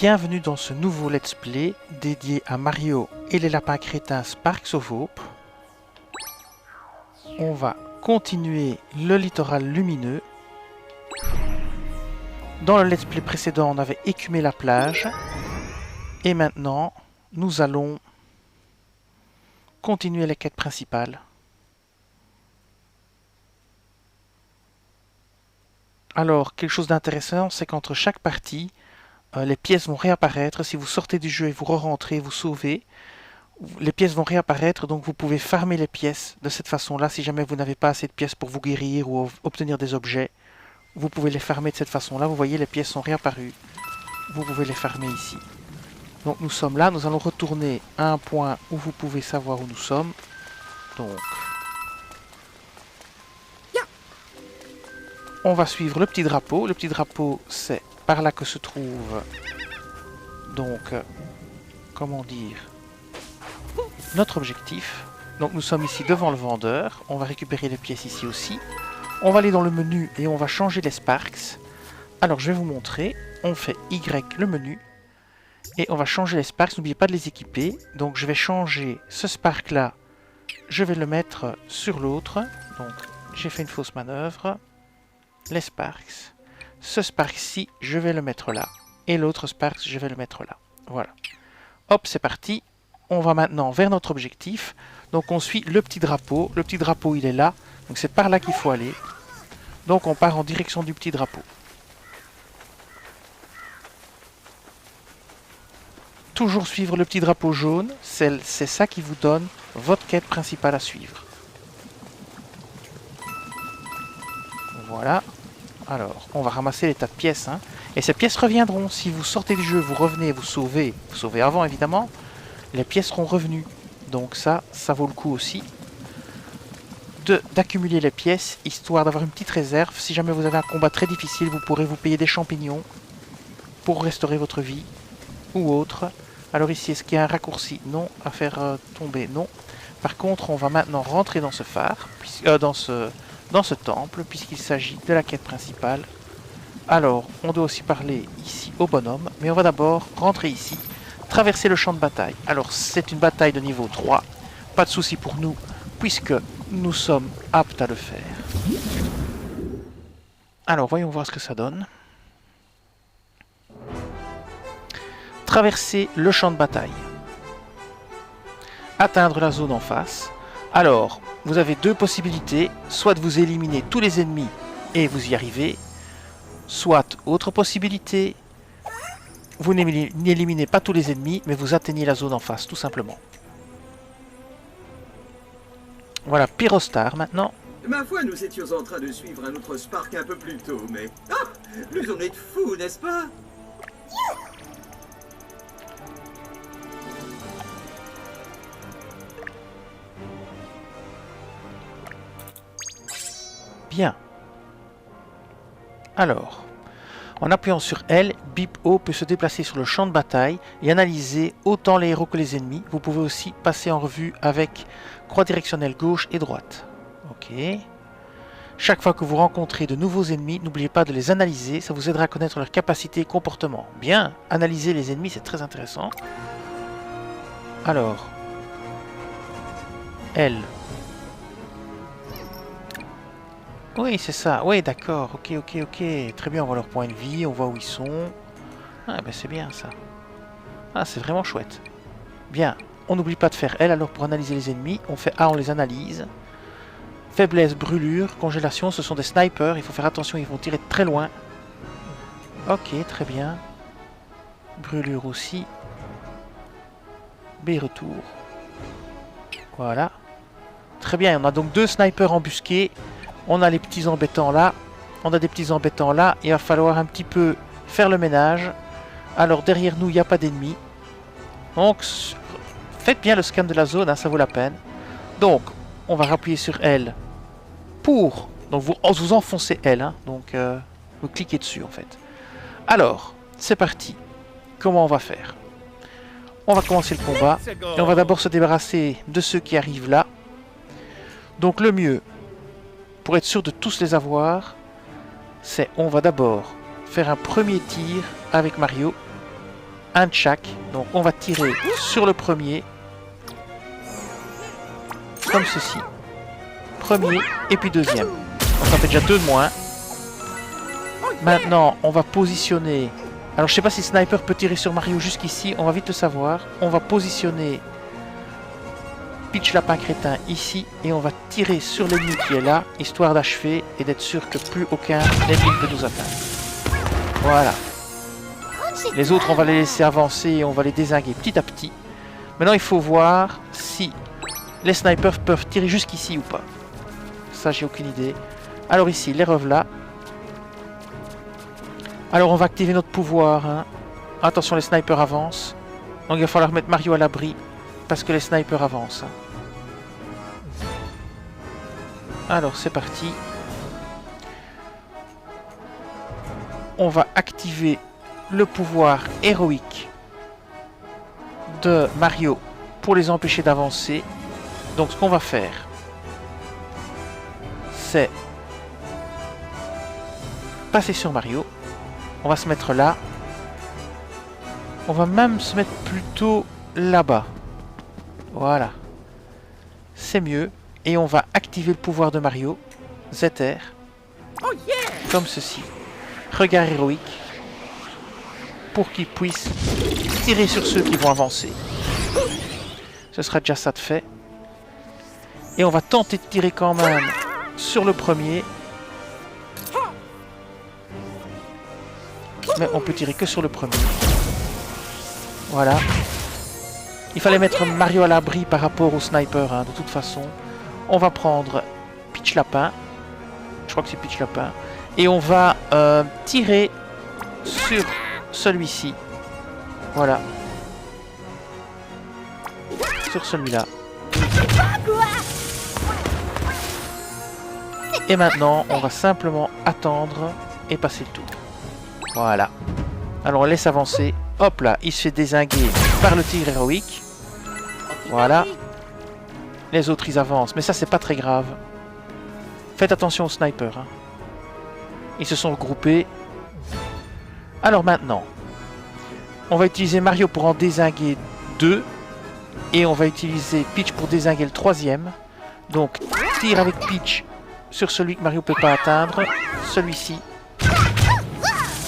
Bienvenue dans ce nouveau let's play dédié à Mario et les lapins crétins Sparks of Hope. On va continuer le littoral lumineux. Dans le let's play précédent, on avait écumé la plage. Et maintenant, nous allons continuer les quêtes principales. Alors, quelque chose d'intéressant, c'est qu'entre chaque partie, les pièces vont réapparaître. Si vous sortez du jeu et vous re-rentrez, vous sauvez, les pièces vont réapparaître, donc vous pouvez farmer les pièces de cette façon-là. Si jamais vous n'avez pas assez de pièces pour vous guérir ou obtenir des objets, vous pouvez les farmer de cette façon-là. Vous voyez, les pièces sont réapparues. Vous pouvez les farmer ici. Donc nous sommes là, nous allons retourner à un point où vous pouvez savoir où nous sommes. Donc, on va suivre le petit drapeau. Le petit drapeau, c'est par là que se trouve, donc, comment dire, notre objectif. Donc nous sommes ici devant le vendeur. On va récupérer les pièces ici aussi. On va aller dans le menu et on va changer les Sparks. Alors je vais vous montrer. On fait Y le menu. Et on va changer les Sparks. N'oubliez pas de les équiper. Donc je vais changer ce Spark là. Je vais le mettre sur l'autre. Donc j'ai fait une fausse manœuvre. Les Sparks. Ce Spark-ci, je vais le mettre là. Et l'autre Spark, je vais le mettre là. Voilà. Hop, c'est parti. On va maintenant vers notre objectif. Donc on suit le petit drapeau. Le petit drapeau, il est là. Donc c'est par là qu'il faut aller. Donc on part en direction du petit drapeau. Toujours suivre le petit drapeau jaune. C'est ça qui vous donne votre quête principale à suivre. Voilà. Alors, on va ramasser les tas de pièces. Hein. Et ces pièces reviendront. Si vous sortez du jeu, vous revenez, vous sauvez avant évidemment, les pièces seront revenues. Donc ça vaut le coup aussi d'accumuler les pièces, histoire d'avoir une petite réserve. Si jamais vous avez un combat très difficile, vous pourrez vous payer des champignons pour restaurer votre vie ou autre. Alors ici, est-ce qu'il y a un raccourci? Non. À faire tomber? Non. Par contre, on va maintenant rentrer dans ce phare, dans ce temple, puisqu'il s'agit de la quête principale. Alors, on doit aussi parler ici au bonhomme, mais on va d'abord rentrer ici, traverser le champ de bataille. Alors, c'est une bataille de niveau 3, pas de souci pour nous, puisque nous sommes aptes à le faire. Alors, voyons voir ce que ça donne. Traverser le champ de bataille. Atteindre la zone en face. Alors, vous avez deux possibilités, soit de vous éliminer tous les ennemis et vous y arrivez, soit, autre possibilité, vous n'éliminez pas tous les ennemis, mais vous atteignez la zone en face, tout simplement. Voilà, Pyrostar maintenant. Ma foi, nous étions en train de suivre un autre Spark un peu plus tôt, mais... Ah, plus on est de fous, n'est-ce pas? Bien. Alors, en appuyant sur L, Bip-O peut se déplacer sur le champ de bataille et analyser autant les héros que les ennemis. Vous pouvez aussi passer en revue avec croix directionnelle gauche et droite. Ok. Chaque fois que vous rencontrez de nouveaux ennemis, n'oubliez pas de les analyser. Ça vous aidera à connaître leurs capacités et comportements. Bien, analyser les ennemis, c'est très intéressant. Alors, L. Oui, c'est ça. Oui, d'accord. Ok. Très bien, on voit leur point de vie, on voit où ils sont. Ah, ben c'est bien, ça. Ah, c'est vraiment chouette. Bien. On n'oublie pas de faire L, alors pour analyser les ennemis. On fait A, on les analyse. Faiblesse, brûlure, congélation, ce sont des snipers. Il faut faire attention, ils vont tirer de très loin. Ok, très bien. Brûlure aussi. B, retour. Voilà. Très bien, on a donc deux snipers embusqués. On a les petits embêtants là. On a des petits embêtants là. Il va falloir un petit peu faire le ménage. Alors derrière nous, il n'y a pas d'ennemis. Donc, faites bien le scan de la zone, hein, ça vaut la peine. Donc, on va appuyer sur L pour... Donc, vous enfoncez L. Hein, donc, vous cliquez dessus en fait. Alors, c'est parti. Comment on va faire? On va commencer le combat. Et on va d'abord se débarrasser de ceux qui arrivent là. Donc, le mieux... Pour être sûr de tous les avoir, c'est on va d'abord faire un premier tir avec Mario. un de chaque. Donc on va tirer sur le premier. Comme ceci. Premier et puis deuxième. Donc ça fait déjà 2 de moins. Maintenant, on va positionner... Alors je sais pas si Sniper peut tirer sur Mario jusqu'ici. On va vite le savoir. On va positionner Peach Lapin Crétin ici. Et on va tirer sur l'ennemi qui est là. Histoire d'achever et d'être sûr que plus aucun ennemi ne peut nous atteindre. Voilà. Les autres, on va les laisser avancer et on va les dézinguer petit à petit. Maintenant, il faut voir si les snipers peuvent tirer jusqu'ici ou pas. Ça, j'ai aucune idée. Alors ici, les revoilà. Alors, on va activer notre pouvoir. Hein. Attention, les snipers avancent. Donc, il va falloir mettre Mario à l'abri parce que les snipers avancent. Alors, c'est parti. On va activer le pouvoir héroïque de Mario pour les empêcher d'avancer. Donc ce qu'on va faire, c'est passer sur Mario. On va se mettre là. On va même se mettre plutôt là-bas. Voilà. C'est mieux. Et on va activer le pouvoir de Mario, ZR, comme ceci. Regard héroïque. Pour qu'ils puissent tirer sur ceux qui vont avancer. Ce sera déjà ça de fait. Et on va tenter de tirer quand même sur le premier. Mais on peut tirer que sur le premier. Voilà. Il fallait mettre Mario à l'abri par rapport au sniper, hein, de toute façon. On va prendre Peach Lapin. Je crois que c'est Peach Lapin. Et on va tirer sur celui-ci. Voilà. Sur celui-là. Et maintenant, on va simplement attendre et passer le tour. Voilà. Alors on laisse avancer. Hop là, il se fait dézinguer par le tir héroïque. Voilà. Les autres, ils avancent. Mais ça, c'est pas très grave. Faites attention aux snipers. Hein. Ils se sont regroupés. Alors maintenant, on va utiliser Mario pour en dézinguer 2. Et on va utiliser Peach pour dézinguer le 3e. Donc, tire avec Peach sur celui que Mario ne peut pas atteindre. Celui-ci.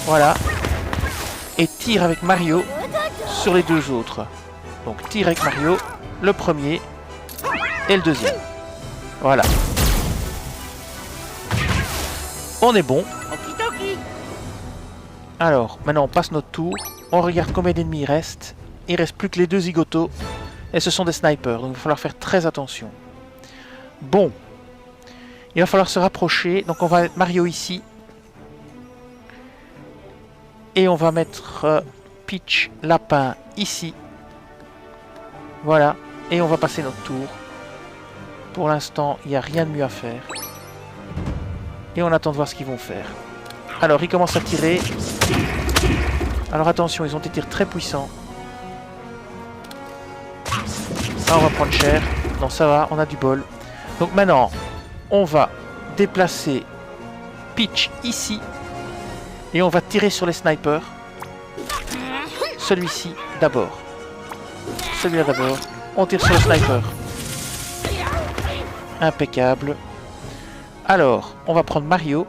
Voilà. Et tire avec Mario sur les 2 autres. Donc, tire avec Mario, le premier et le deuxième. Voilà. On est bon. Alors, maintenant on passe notre tour. On regarde combien d'ennemis il reste. Il reste plus que les 2 zigotos. Et ce sont des snipers, donc il va falloir faire très attention. Bon. Il va falloir se rapprocher. Donc on va mettre Mario ici. Et on va mettre Peach Lapin ici. Voilà. Et on va passer notre tour. Pour l'instant, il n'y a rien de mieux à faire. Et on attend de voir ce qu'ils vont faire. Alors, ils commencent à tirer. Alors attention, ils ont des tirs très puissants. Ah, on va prendre cher. Non, ça va, on a du bol. Donc maintenant, on va déplacer Peach ici. Et on va tirer sur les snipers. Celui-ci d'abord. Celui-là d'abord. On tire sur le sniper. Impeccable. Alors, on va prendre Mario.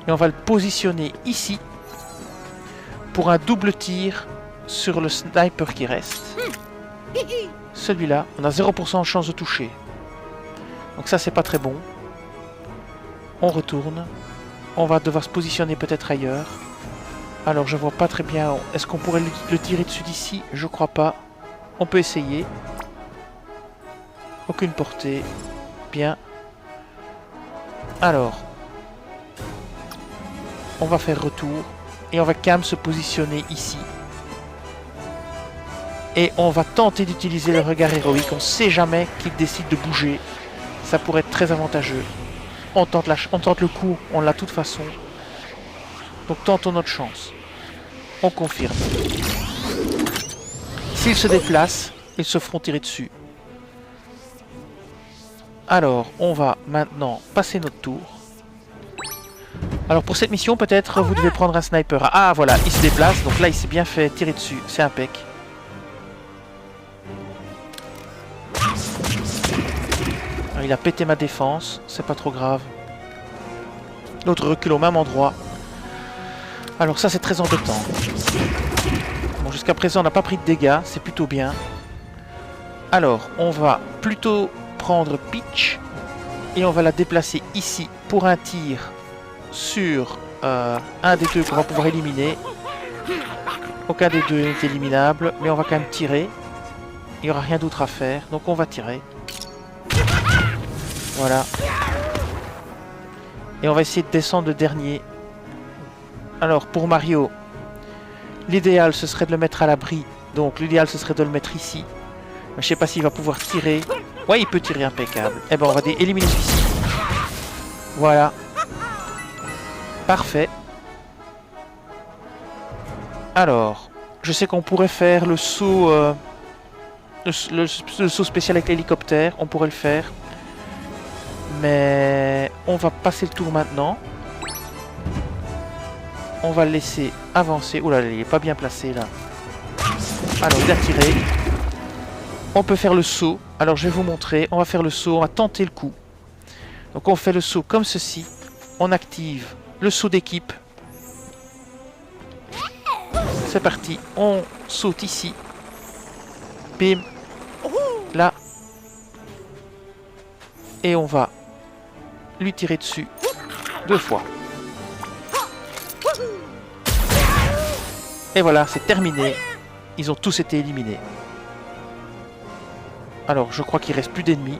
Et on va le positionner ici. Pour un double tir sur le sniper qui reste. Celui-là, on a 0% de chance de toucher. Donc ça, c'est pas très bon. On retourne. On va devoir se positionner peut-être ailleurs. Alors, je vois pas très bien. Est-ce qu'on pourrait le tirer dessus d'ici? Je crois pas. On peut essayer. Aucune portée. Bien. Alors. On va faire retour. Et on va quand même se positionner ici. Et on va tenter d'utiliser le regard héroïque. On sait jamais qu'il décide de bouger. Ça pourrait être très avantageux. On tente le coup. On l'a de toute façon. Donc tentons notre chance. On confirme. S'ils se déplacent, ils se feront tirer dessus. Alors, on va maintenant passer notre tour. Alors pour cette mission, peut-être vous devez prendre un sniper. Ah voilà, il se déplace, donc là il s'est bien fait tirer dessus, c'est impec. Alors, il a pété ma défense, c'est pas trop grave. L'autre recule au même endroit. Alors ça c'est très embêtant. Bon, jusqu'à présent on n'a pas pris de dégâts, c'est plutôt bien. Alors on va plutôt prendre Peach et on va la déplacer ici pour un tir sur un des deux qu'on va pouvoir éliminer. Aucun des deux n'est éliminable, mais on va quand même tirer. Il n'y aura rien d'autre à faire, donc on va tirer. Voilà. Et on va essayer de descendre le dernier. Alors pour Mario, l'idéal ce serait de le mettre à l'abri. Donc l'idéal ce serait de le mettre ici. Mais je sais pas s'il va pouvoir tirer. Ouais, il peut tirer, impeccable. Eh ben on va éliminer celui-ci. Voilà. Parfait. Alors, je sais qu'on pourrait faire le saut, le saut spécial avec l'hélicoptère. On pourrait le faire. Mais on va passer le tour maintenant. On va le laisser avancer. Oula, il est pas bien placé là. Alors, il a tiré. On peut faire le saut. Alors, je vais vous montrer. On va faire le saut. On va tenter le coup. Donc, on fait le saut comme ceci. On active le saut d'équipe. C'est parti. On saute ici. Bim. Là. Et on va lui tirer dessus 2 fois. Et voilà, c'est terminé. Ils ont tous été éliminés. Alors, je crois qu'il reste plus d'ennemis.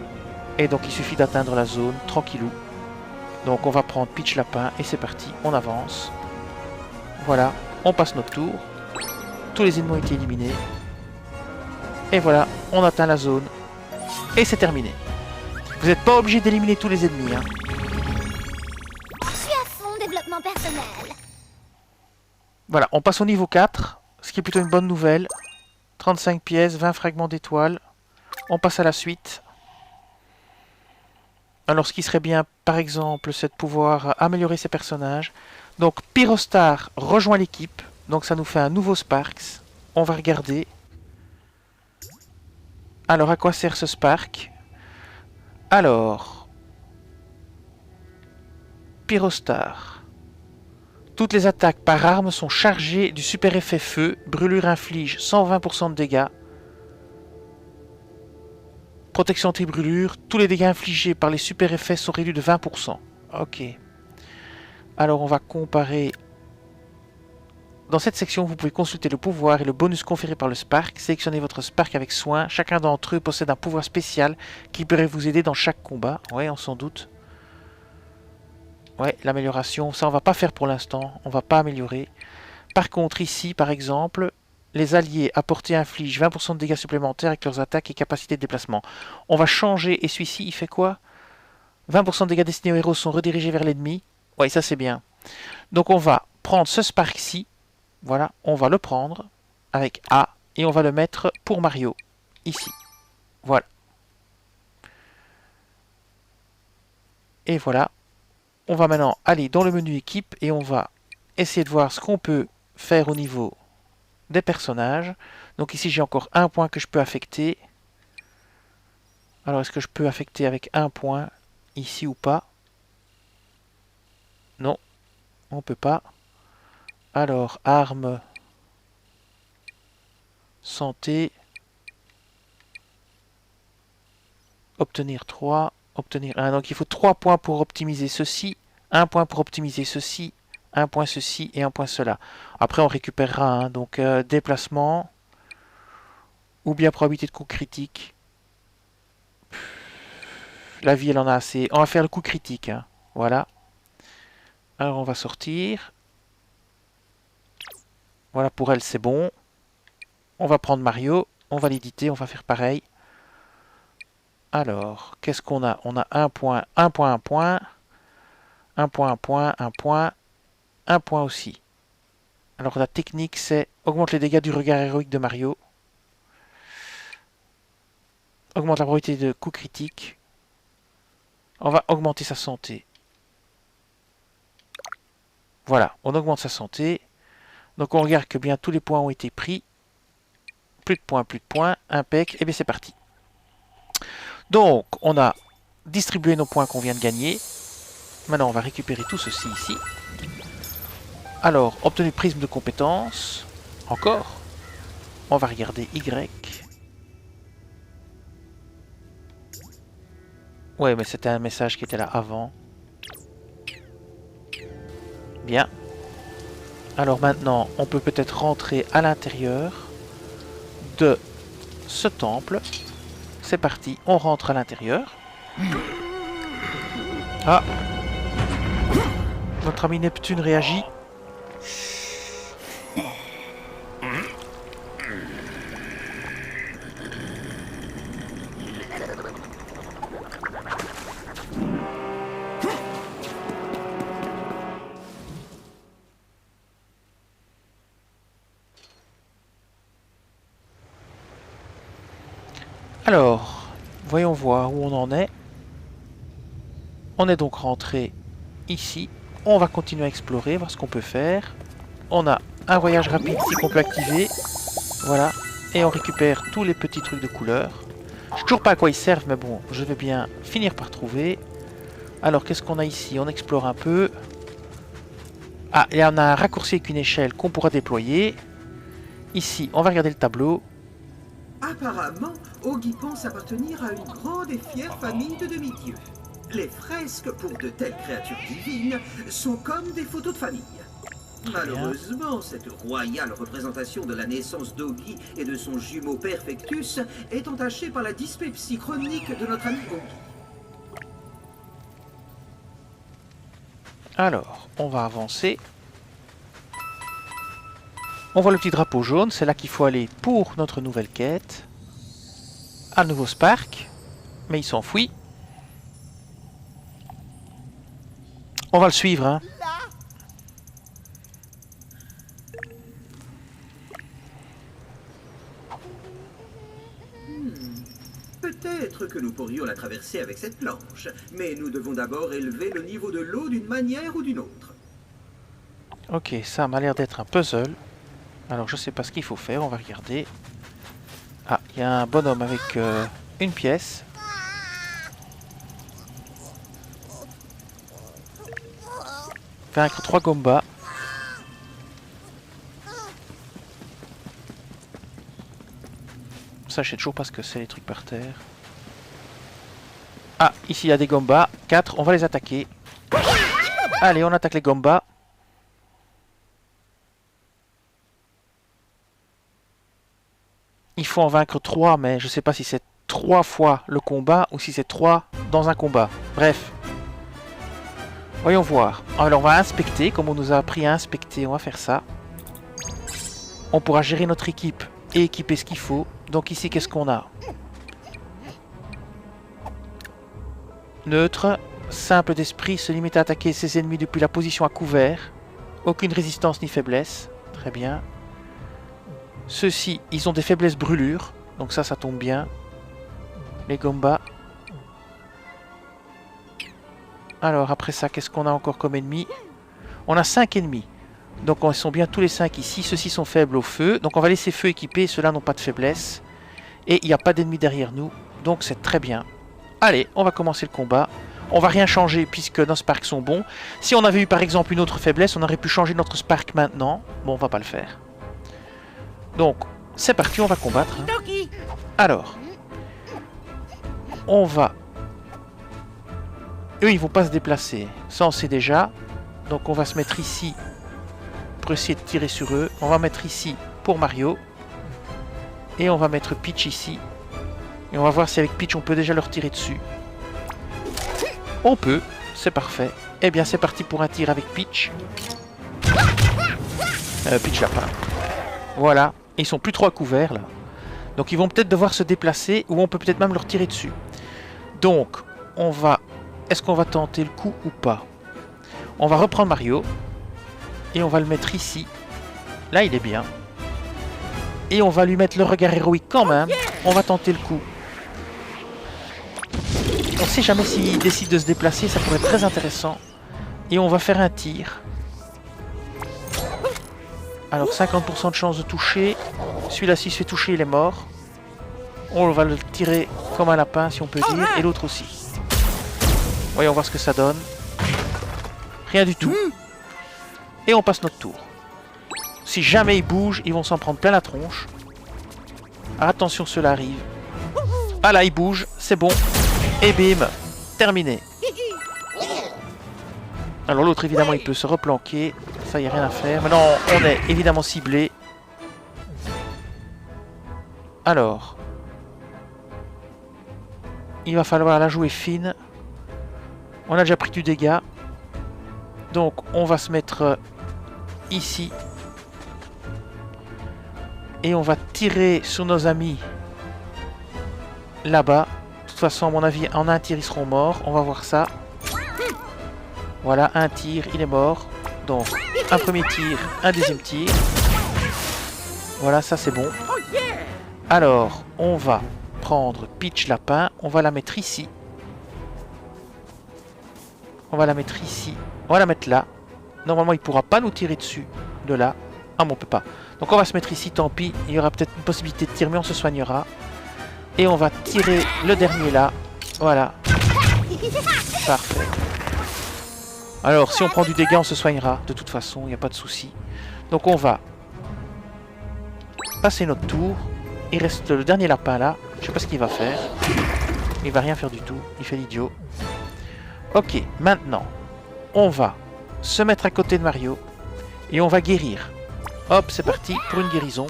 Et donc, il suffit d'atteindre la zone, tranquillou. Donc, on va prendre Peach Lapin et c'est parti. On avance. Voilà, on passe notre tour. Tous les ennemis ont été éliminés. Et voilà, on atteint la zone. Et c'est terminé. Vous n'êtes pas obligé d'éliminer tous les ennemis, hein. Je suis à fond développement personnel. Voilà, on passe au niveau 4, ce qui est plutôt une bonne nouvelle. 35 pièces, 20 fragments d'étoiles. On passe à la suite. Alors, ce qui serait bien, par exemple, c'est de pouvoir améliorer ses personnages. Donc, Pyrostar rejoint l'équipe. Donc, ça nous fait un nouveau Sparks. On va regarder. Alors, à quoi sert ce Spark? Alors, Pyrostar. Toutes les attaques par arme sont chargées du super effet feu. Brûlure inflige 120% de dégâts. Protection anti-brûlure. Tous les dégâts infligés par les super effets sont réduits de 20%. Ok. Alors on va comparer. Dans cette section, vous pouvez consulter le pouvoir et le bonus conféré par le Spark. Sélectionnez votre Spark avec soin. Chacun d'entre eux possède un pouvoir spécial qui pourrait vous aider dans chaque combat. Ouais, on s'en doute. Ouais, l'amélioration, ça on va pas faire pour l'instant. On va pas améliorer. Par contre, ici, par exemple, les alliés à portée infligent 20% de dégâts supplémentaires avec leurs attaques et capacités de déplacement. On va changer, et celui-ci, il fait quoi? 20% de dégâts destinés aux héros sont redirigés vers l'ennemi. Ouais, ça c'est bien. Donc on va prendre ce Spark-ci. Voilà, on va le prendre avec A, et on va le mettre pour Mario, ici. Voilà. Et voilà. On va maintenant aller dans le menu équipe et on va essayer de voir ce qu'on peut faire au niveau des personnages. Donc ici j'ai encore un point que je peux affecter. Alors est-ce que je peux affecter avec un point ici ou pas? Non, on peut pas. Alors arme, santé, obtenir 3, obtenir 1. Donc il faut 3 points pour optimiser ceci, 1 point pour optimiser ceci, 1 point ceci et 1 point cela. Après on récupérera, hein, donc déplacement, ou bien probabilité de coup critique. La vie elle en a assez. On va faire le coup critique, hein. Voilà. Alors on va sortir. Voilà, pour elle c'est bon. On va prendre Mario, on va l'éditer, on va faire pareil. Alors, qu'est-ce qu'on a? On a un point, un point, un point. Un point, un point, un point. Un point aussi. Alors la technique c'est augmente les dégâts du regard héroïque de Mario. Augmente la probabilité de coup critique. On va augmenter sa santé. Voilà, on augmente sa santé. Donc on regarde que bien tous les points ont été pris. Plus de points, impec, et bien c'est parti. Donc on a distribué nos points qu'on vient de gagner. Maintenant on va récupérer tout ceci ici. Alors, obtenu prisme de compétences. Encore. On va regarder Y. Ouais, mais c'était un message qui était là avant. Bien. Alors maintenant, on peut peut-être rentrer à l'intérieur de ce temple. C'est parti, on rentre à l'intérieur. Ah. Notre ami Neptune réagit. Alors, voyons voir où on en est. On est donc rentré ici. On va continuer à explorer, voir ce qu'on peut faire. On a un voyage rapide ici qu'on peut activer. Voilà. Et on récupère tous les petits trucs de couleur. Je sais toujours pas à quoi ils servent, mais bon, je vais bien finir par trouver. Alors, qu'est-ce qu'on a ici? On explore un peu. Ah, il y en a un raccourci avec une échelle qu'on pourra déployer. Ici, on va regarder le tableau. Apparemment, Ogi pense appartenir à une grande et fière famille de demi-dieux. Les fresques pour de telles créatures divines sont comme des photos de famille. Malheureusement, cette royale représentation de la naissance d'Ogi et de son jumeau Perfectus est entachée par la dyspepsie chronique de notre ami Ogi. Alors, on va avancer. On voit le petit drapeau jaune, c'est là qu'il faut aller pour notre nouvelle quête. Un nouveau Spark, mais il s'enfuit. On va le suivre, hein. Peut-être que nous pourrions la traverser avec cette planche, mais nous devons d'abord élever le niveau de l'eau d'une manière ou d'une autre. Ok, ça m'a l'air d'être un puzzle. Alors je sais pas ce qu'il faut faire, on va regarder. Ah, il y a un bonhomme avec une pièce. Vaincre 3 Gombas. Ça, je sais toujours pas ce que c'est les trucs par terre. Ah, ici il y a des Gombas. 4, on va les attaquer. Allez, on attaque les Gombas. Il faut en vaincre 3, mais je sais pas si c'est 3 fois le combat ou si c'est 3 dans un combat. Bref. Voyons voir. Alors on va inspecter, comme on nous a appris à inspecter, on va faire ça. On pourra gérer notre équipe et équiper ce qu'il faut. Donc ici, qu'est-ce qu'on a? Neutre, simple d'esprit, se limite à attaquer ses ennemis depuis la position à couvert. Aucune résistance ni faiblesse. Très bien. Ceux-ci, ils ont des faiblesses brûlures. Donc ça tombe bien. Les Gombas. Alors après ça, qu'est-ce qu'on a encore comme ennemi? On a 5 ennemis. Donc ils sont bien tous les 5 ici. Ceux-ci sont faibles au feu. Donc on va laisser feu équipé. Ceux-là n'ont pas de faiblesse. Et il n'y a pas d'ennemis derrière nous. Donc c'est très bien. Allez, on va commencer le combat. On va rien changer puisque nos Sparks sont bons. Si on avait eu par exemple une autre faiblesse, on aurait pu changer notre Spark maintenant. Bon, on va pas le faire. Donc, c'est parti, on va combattre. Alors, on va... Eux, ils vont pas se déplacer. Ça, on sait déjà. Donc, on va se mettre ici pour essayer de tirer sur eux. On va mettre ici pour Mario. Et on va mettre Peach ici. Et on va voir si avec Peach, on peut déjà leur tirer dessus. On peut, c'est parfait. Eh bien, c'est parti pour un tir avec Peach. Peach lapin. Voilà. Ils sont plus trop à couvert là. Donc ils vont peut-être devoir se déplacer ou on peut peut-être même leur tirer dessus. Donc on va... Est-ce qu'on va tenter le coup ou pas? On va reprendre Mario. Et on va le mettre ici. Là il est bien. Et on va lui mettre le regard héroïque quand même. On va tenter le coup. On sait jamais s'il décide de se déplacer. Ça pourrait être très intéressant. Et on va faire un tir. Alors 50% de chance de toucher. Celui-là, s'il se fait toucher, il est mort. On va le tirer comme un lapin, si on peut dire. Et l'autre aussi. Voyons voir ce que ça donne. Rien du tout. Et on passe notre tour. Si jamais ils bougent, ils vont s'en prendre plein la tronche. Attention, cela arrive. Ah là, ils bougent, c'est bon. Et bim, terminé. Alors l'autre, évidemment, il peut se replanquer. Ça, il n'y a rien à faire. Maintenant, on est évidemment ciblé. Alors, il va falloir la jouer fine. On a déjà pris du dégât. Donc, on va se mettre ici. Et on va tirer sur nos amis là-bas. De toute façon, à mon avis, en un tir, ils seront morts. On va voir ça. Voilà, un tir, il est mort. Donc, un premier tir, un deuxième tir. Voilà, ça c'est bon. Alors, on va prendre Peach Lapin. On va la mettre ici. On va la mettre ici. On va la mettre là. Normalement, il ne pourra pas nous tirer dessus. De là. Ah bon, on peut pas. Donc on va se mettre ici, tant pis. Il y aura peut-être une possibilité de tir, mais on se soignera. Et on va tirer le dernier là. Voilà. Parfait. Alors, si on prend du dégât, on se soignera. De toute façon, il n'y a pas de souci. Donc on va passer notre tour. Il reste le dernier lapin là. Je sais pas ce qu'il va faire. Il va rien faire du tout. Il fait l'idiot. Ok, maintenant, on va se mettre à côté de Mario. Et on va guérir. Hop, c'est parti pour une guérison.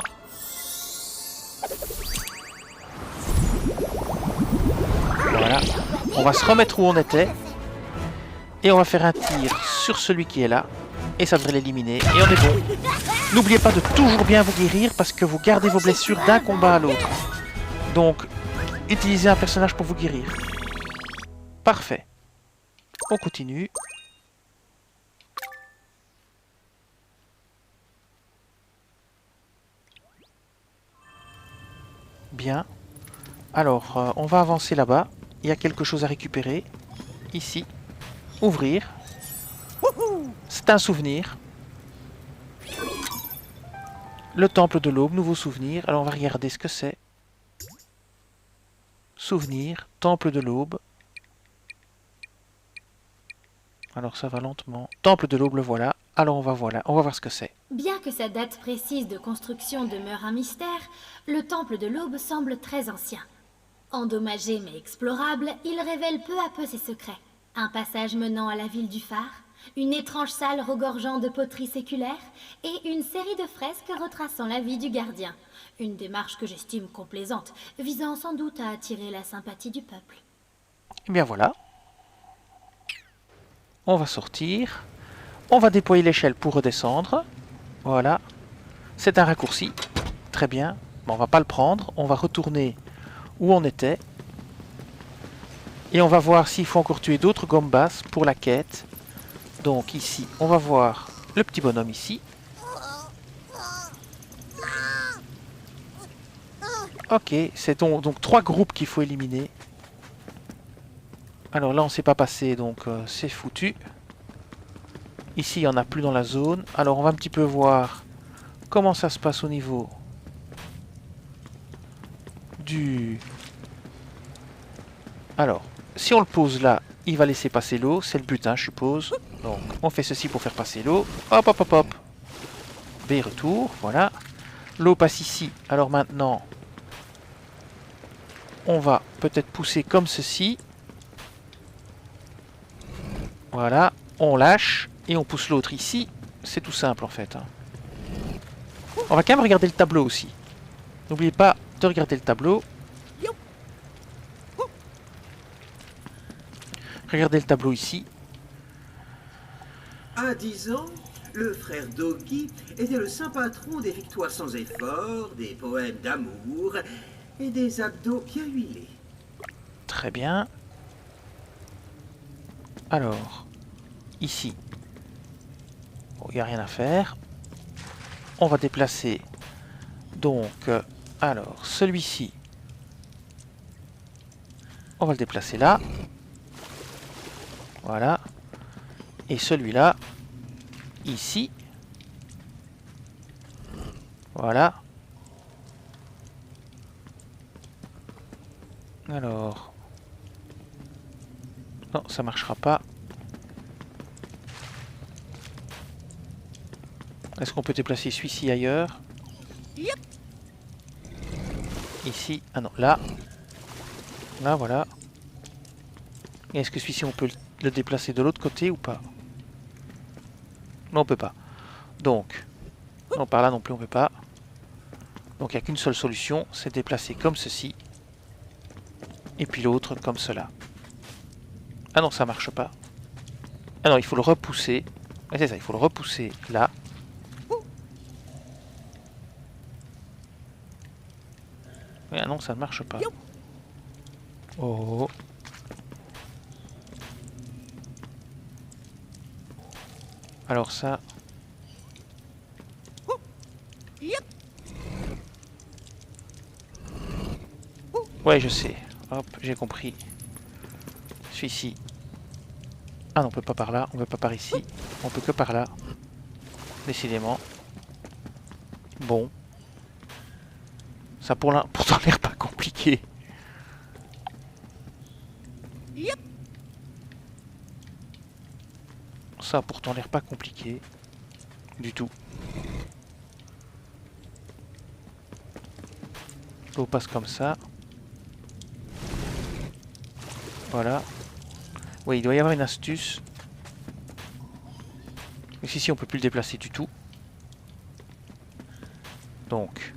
Voilà. On va se remettre où on était. Et on va faire un tir sur celui qui est là. Et ça devrait l'éliminer. Et on est bon. N'oubliez pas de toujours bien vous guérir parce que vous gardez vos blessures d'un combat à l'autre. Donc, utilisez un personnage pour vous guérir. Parfait. On continue. Bien. Alors, on va avancer là-bas. Il y a quelque chose à récupérer. Ici. Ouvrir. C'est un souvenir. Le temple de l'aube, nouveau souvenir. Alors, on va regarder ce que c'est. Souvenir, temple de l'aube. Alors, ça va lentement. Temple de l'aube, le voilà. Alors, on va voir ce que c'est. Bien que sa date précise de construction demeure un mystère, le temple de l'aube semble très ancien. Endommagé mais explorable, il révèle peu à peu ses secrets. Un passage menant à la ville du phare, une étrange salle regorgeant de poteries séculaires et une série de fresques retraçant la vie du gardien. Une démarche que j'estime complaisante, visant sans doute à attirer la sympathie du peuple. Et bien voilà. On va sortir. On va déployer l'échelle pour redescendre. Voilà. C'est un raccourci. Très bien. Bon, on va pas le prendre. On va retourner où on était. Et on va voir s'il faut encore tuer d'autres Gombas pour la quête. Donc ici, on va voir le petit bonhomme ici. Ok, c'est donc 3 groupes qu'il faut éliminer. Alors là, on ne s'est pas passé, donc c'est foutu. Ici, il n'y en a plus dans la zone. Alors, on va un petit peu voir comment ça se passe au niveau du... Alors, si on le pose là, il va laisser passer l'eau. C'est le but, hein, je suppose. Donc, on fait ceci pour faire passer l'eau. Hop, hop, hop, hop. B, retour, voilà. L'eau passe ici. Alors maintenant, on va peut-être pousser comme ceci. Voilà, on lâche et on pousse l'autre ici. C'est tout simple en fait. Hein. On va quand même regarder le tableau aussi. N'oubliez pas de regarder le tableau. Regardez le tableau ici. À 10 ans, le frère Doki était le saint patron des victoires sans effort, des poèmes d'amour et des abdos bien huilés. Très bien. Alors, ici, il n'y a rien à faire. On va déplacer, donc, alors, celui-ci, on va le déplacer là. Voilà. Et celui-là, ici. Voilà. Alors... Non, ça marchera pas. Est-ce qu'on peut déplacer celui-ci ailleurs? Ici. Ah non, là. Là, voilà. Et est-ce que celui-ci, on peut le déplacer de l'autre côté ou pas? Non, on peut pas. Donc... Non, par là non plus, on peut pas. Donc, il n'y a qu'une seule solution, c'est déplacer comme ceci. Et puis l'autre comme cela. Ah non, ça marche pas. Ah non, il faut le repousser. Ouais, c'est ça, il faut le repousser là. Ah non, ça ne marche pas. Oh. Alors ça... Ouais, je sais. Hop, j'ai compris. Celui-ci. Ah non, on peut pas par là, on peut pas par ici. On peut que par là. Décidément. Bon. Ça pourtant l'air pas compliqué. Ça a pourtant l'air pas compliqué. Du tout. L'eau passe comme ça. Voilà. Oui, il doit y avoir une astuce. Ici, on peut plus le déplacer du tout. Donc.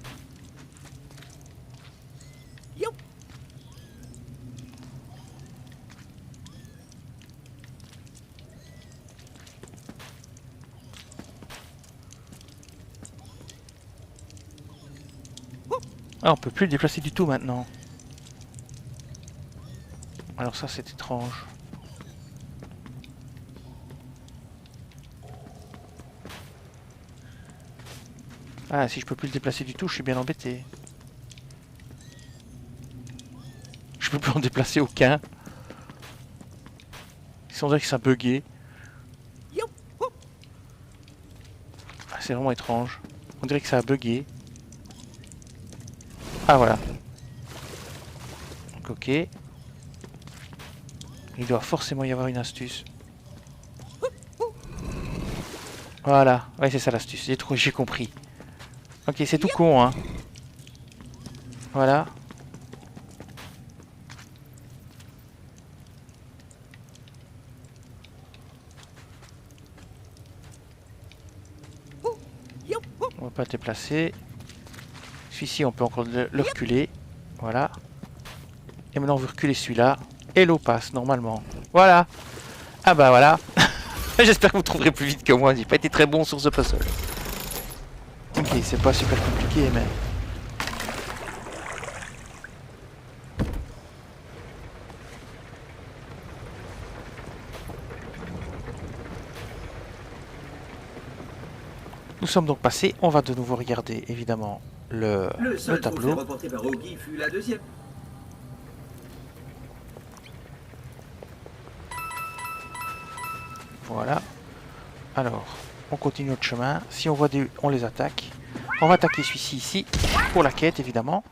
Ah, on peut plus le déplacer du tout maintenant. Alors ça, c'est étrange. Ah, si je peux plus le déplacer du tout, je suis bien embêté. Je peux plus en déplacer aucun. On dirait que ça a bugué. Ah, c'est vraiment étrange. On dirait que ça a bugué. Ah, voilà. Donc, ok. Il doit forcément y avoir une astuce. Voilà. Ouais, c'est ça l'astuce. J'ai compris. Ok, c'est tout con, hein. Voilà. On va pas le déplacer. Celui-ci, on peut encore le reculer. Voilà. Et maintenant, on veut reculer celui-là. Et l'eau passe, normalement. Voilà. Ah bah voilà. J'espère que vous trouverez plus vite que moi. J'ai pas été très bon sur ce puzzle. Ok, c'est pas super compliqué, mais... Nous sommes donc passés. On va de nouveau regarder, évidemment, le seul tableau. trophée remporté par Augie fut la deuxième. Voilà. Alors, on continue notre chemin. Si on voit des... on les attaque. On va attaquer celui-ci ici, pour la quête, évidemment.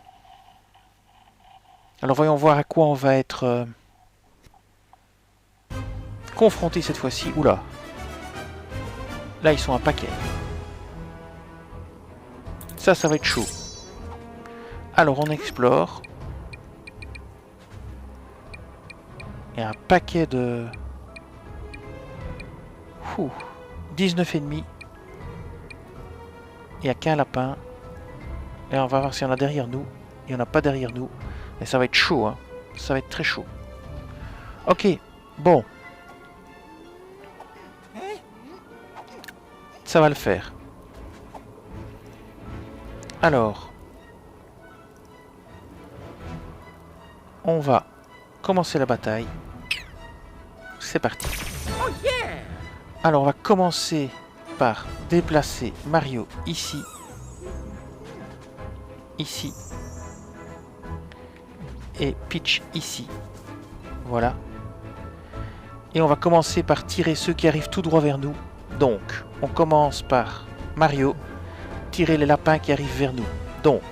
Alors, voyons voir à quoi on va être confronté cette fois-ci. Oula. Là, ils sont un paquet. Ça va être chaud. Alors, on explore. Il y a un paquet de... 19 ennemis. Il n'y a qu'un lapin. Et on va voir s'il y en a derrière nous. Il n'y en a pas derrière nous. Et ça va être chaud, hein. Ça va être très chaud. Ok, bon. Ça va le faire. Alors. On va commencer la bataille. C'est parti. Alors on va commencer par déplacer Mario ici, ici, et Peach ici. Voilà. Et on va commencer par tirer ceux qui arrivent tout droit vers nous. Donc, on commence par Mario, tirer les lapins qui arrivent vers nous. Donc,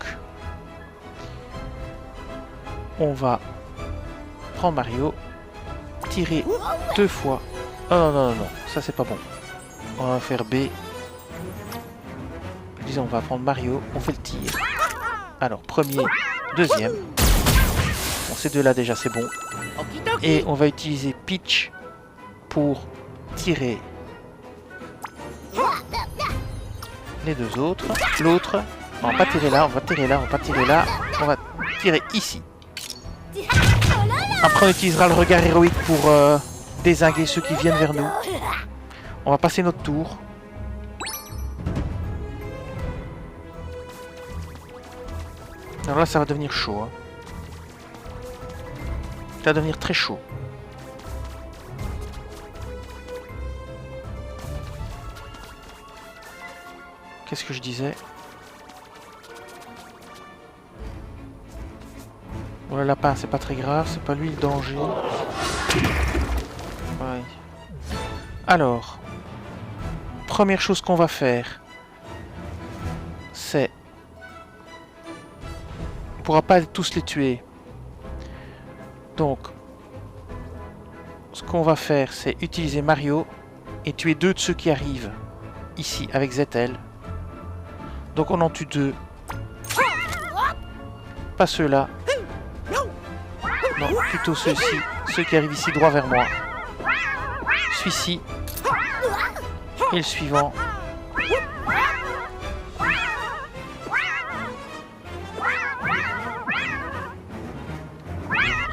on va prendre Mario, tirer 2 fois. Oh non, non, non, non, ça c'est pas bon. On va faire B. Disons, on va prendre Mario, on fait le tir. Alors, premier, deuxième. Bon, ces deux-là déjà c'est bon. Et on va utiliser Peach pour tirer les deux autres. L'autre, on va pas tirer là, on va tirer là, on va pas tirer là. On va tirer ici. Après on utilisera le regard héroïque pour dézinguer ceux qui viennent vers nous. On va passer notre tour. Alors là ça va devenir chaud. Hein. Ça va devenir très chaud. Qu'est-ce que je disais? Bon, le lapin, c'est pas très grave, c'est pas lui le danger. Ouais. Alors, première chose qu'on va faire, c'est... On pourra pas tous les tuer. Donc, ce qu'on va faire, c'est utiliser Mario et tuer 2 de ceux qui arrivent ici avec ZL. Donc on en tue 2. Pas ceux-là. Non, plutôt ceux-ci. Ceux qui arrivent ici droit vers moi. Celui-ci. Et le suivant.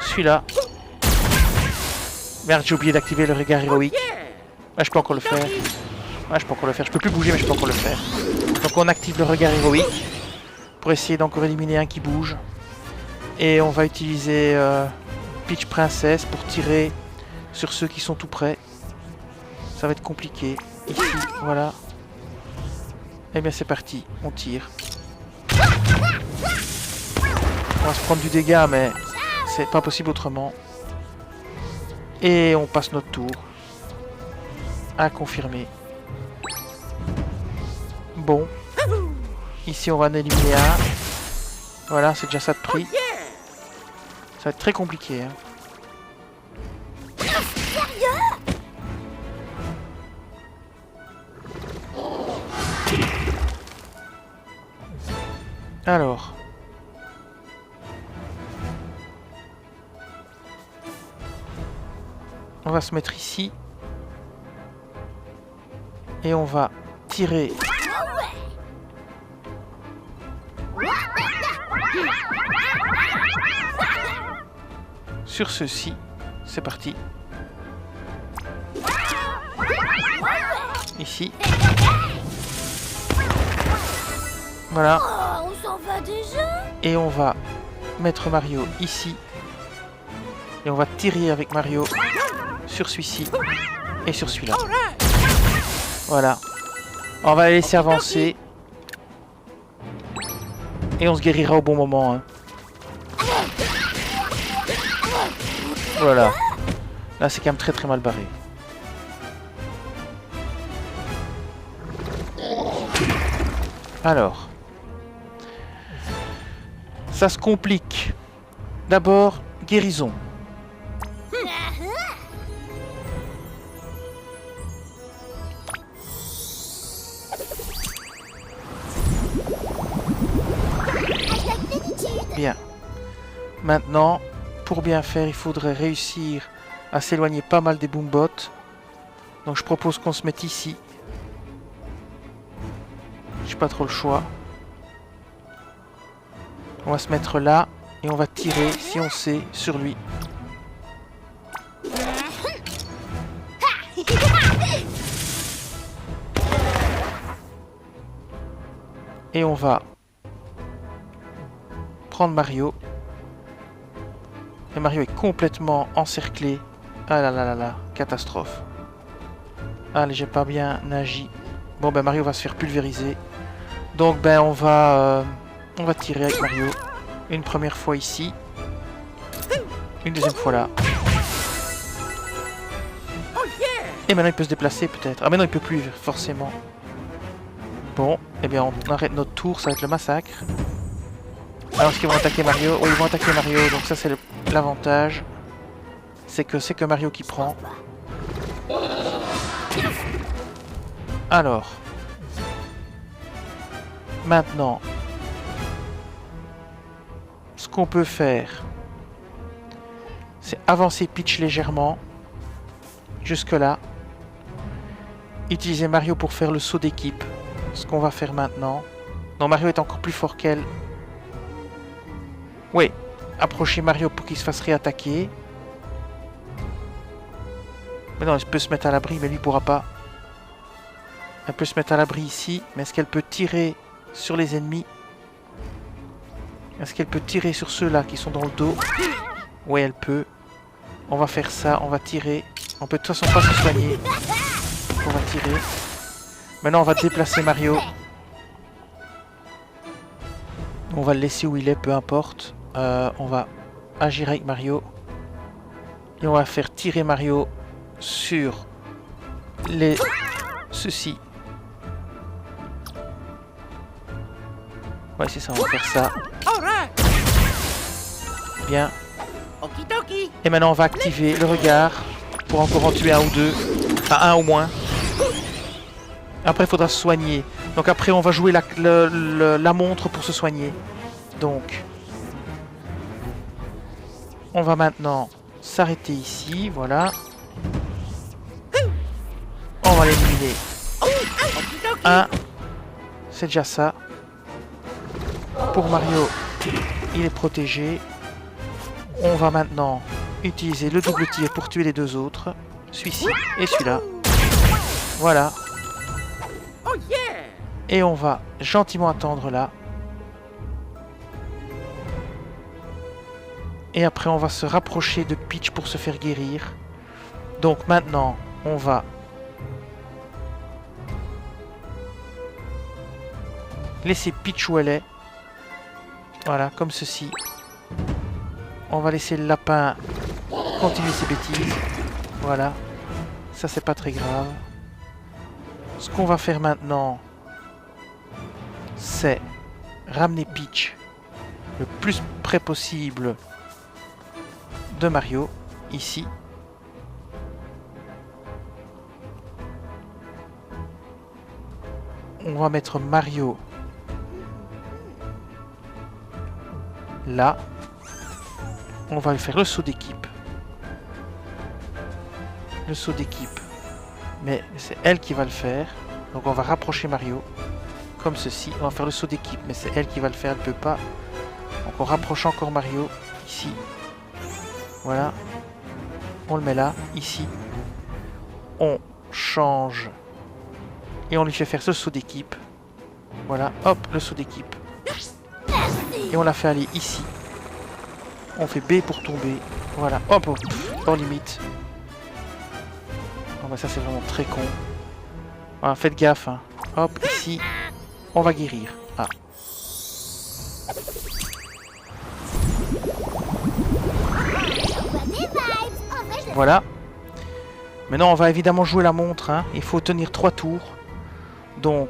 Celui-là. Merde, j'ai oublié d'activer le regard héroïque. Ah, je peux encore le faire. Ah, je peux encore le faire. Je peux plus bouger, mais je peux encore le faire. Donc on active le regard héroïque pour essayer d'encore éliminer un qui bouge. Et on va utiliser Peach Princess pour tirer sur ceux qui sont tout près. Ça va être compliqué. Ici, voilà. Et bien c'est parti, on tire. On va se prendre du dégât, mais c'est pas possible autrement. Et on passe notre tour. À confirmer. Bon. Ici, on va en éliminer un. Voilà, c'est déjà ça de prix. Ça va être très compliqué. Hein. Alors. On va se mettre ici. Et on va tirer. Sur ceci, c'est parti. Ici. Voilà. Oh, on s'en va déjà? Et on va mettre Mario ici. Et on va tirer avec Mario sur celui-ci et sur celui-là. Voilà. On va les laisser avancer. Et on se guérira au bon moment. Hein. Voilà. Là, c'est quand même très très mal barré. Alors. Ça se complique. D'abord, guérison. Bien. Maintenant, pour bien faire, il faudrait réussir à s'éloigner pas mal des boombots. Donc je propose qu'on se mette ici. J'ai pas trop le choix. On va se mettre là et on va tirer, si on sait, sur lui. Et on va prendre Mario. Et Mario est complètement encerclé. Ah là là là là, catastrophe. Allez, j'ai pas bien agi. Bon ben Mario va se faire pulvériser. Donc ben on va tirer avec Mario. Une première fois ici. Une deuxième fois là. Et maintenant il peut se déplacer peut-être. Ah mais non il peut plus forcément. Bon, eh bien on arrête notre tour, ça va être le massacre. Alors est-ce qu'ils vont attaquer Mario? Oui, ils vont attaquer Mario, donc ça c'est l'avantage. C'est que Mario qui prend. Alors. Maintenant. Ce qu'on peut faire, c'est avancer Peach légèrement. Jusque là. Utiliser Mario pour faire le saut d'équipe. Ce qu'on va faire maintenant. Non, Mario est encore plus fort qu'elle. Oui. Approcher Mario pour qu'il se fasse réattaquer. Mais non, elle peut se mettre à l'abri, mais lui pourra pas. Elle peut se mettre à l'abri ici, mais est-ce qu'elle peut tirer sur les ennemis? Est-ce qu'elle peut tirer sur ceux-là qui sont dans le dos? Oui, elle peut. On va faire ça, on va tirer. On peut de toute façon pas se soigner. On va tirer. Maintenant, on va déplacer Mario. On va le laisser où il est, peu importe. On va agir avec Mario. Et on va faire tirer Mario sur ceci. Ouais, c'est ça, on va faire ça. Bien. Et maintenant, on va activer le regard pour encore en tuer un ou deux. Enfin, un au moins. Après, il faudra se soigner. Donc après, on va jouer la montre pour se soigner. Donc, on va maintenant s'arrêter ici. Voilà. On va l'éliminer. Un. C'est déjà ça. Pour Mario, il est protégé. On va maintenant utiliser le double tir pour tuer les deux autres. Celui-ci et celui-là. Voilà. Et on va gentiment attendre là. Et après on va se rapprocher de Peach pour se faire guérir. Donc maintenant on va laisser Peach où elle est. Voilà, comme ceci. On va laisser le lapin continuer ses bêtises. Voilà. Ça c'est pas très grave. Ce qu'on va faire maintenant, c'est ramener Peach le plus près possible de Mario, ici. On va mettre Mario là. On va lui faire le saut d'équipe. Le saut d'équipe. Mais c'est elle qui va le faire. Donc on va rapprocher Mario. Comme ceci. On va faire le saut d'équipe. Mais c'est elle qui va le faire. Elle ne peut pas. Donc on rapproche encore Mario. Ici. Voilà. On le met là. Ici. On change. Et on lui fait faire ce saut d'équipe. Voilà. Hop. Le saut d'équipe. Et on la fait aller ici. On fait B pour tomber. Voilà. Hop. Hop. En limite. Oh bah ça c'est vraiment très con. Voilà, faites gaffe. Hein. Hop. Ici. On va guérir. Ah. Voilà. Maintenant on va évidemment jouer la montre. Hein. Il faut tenir 3 tours. Donc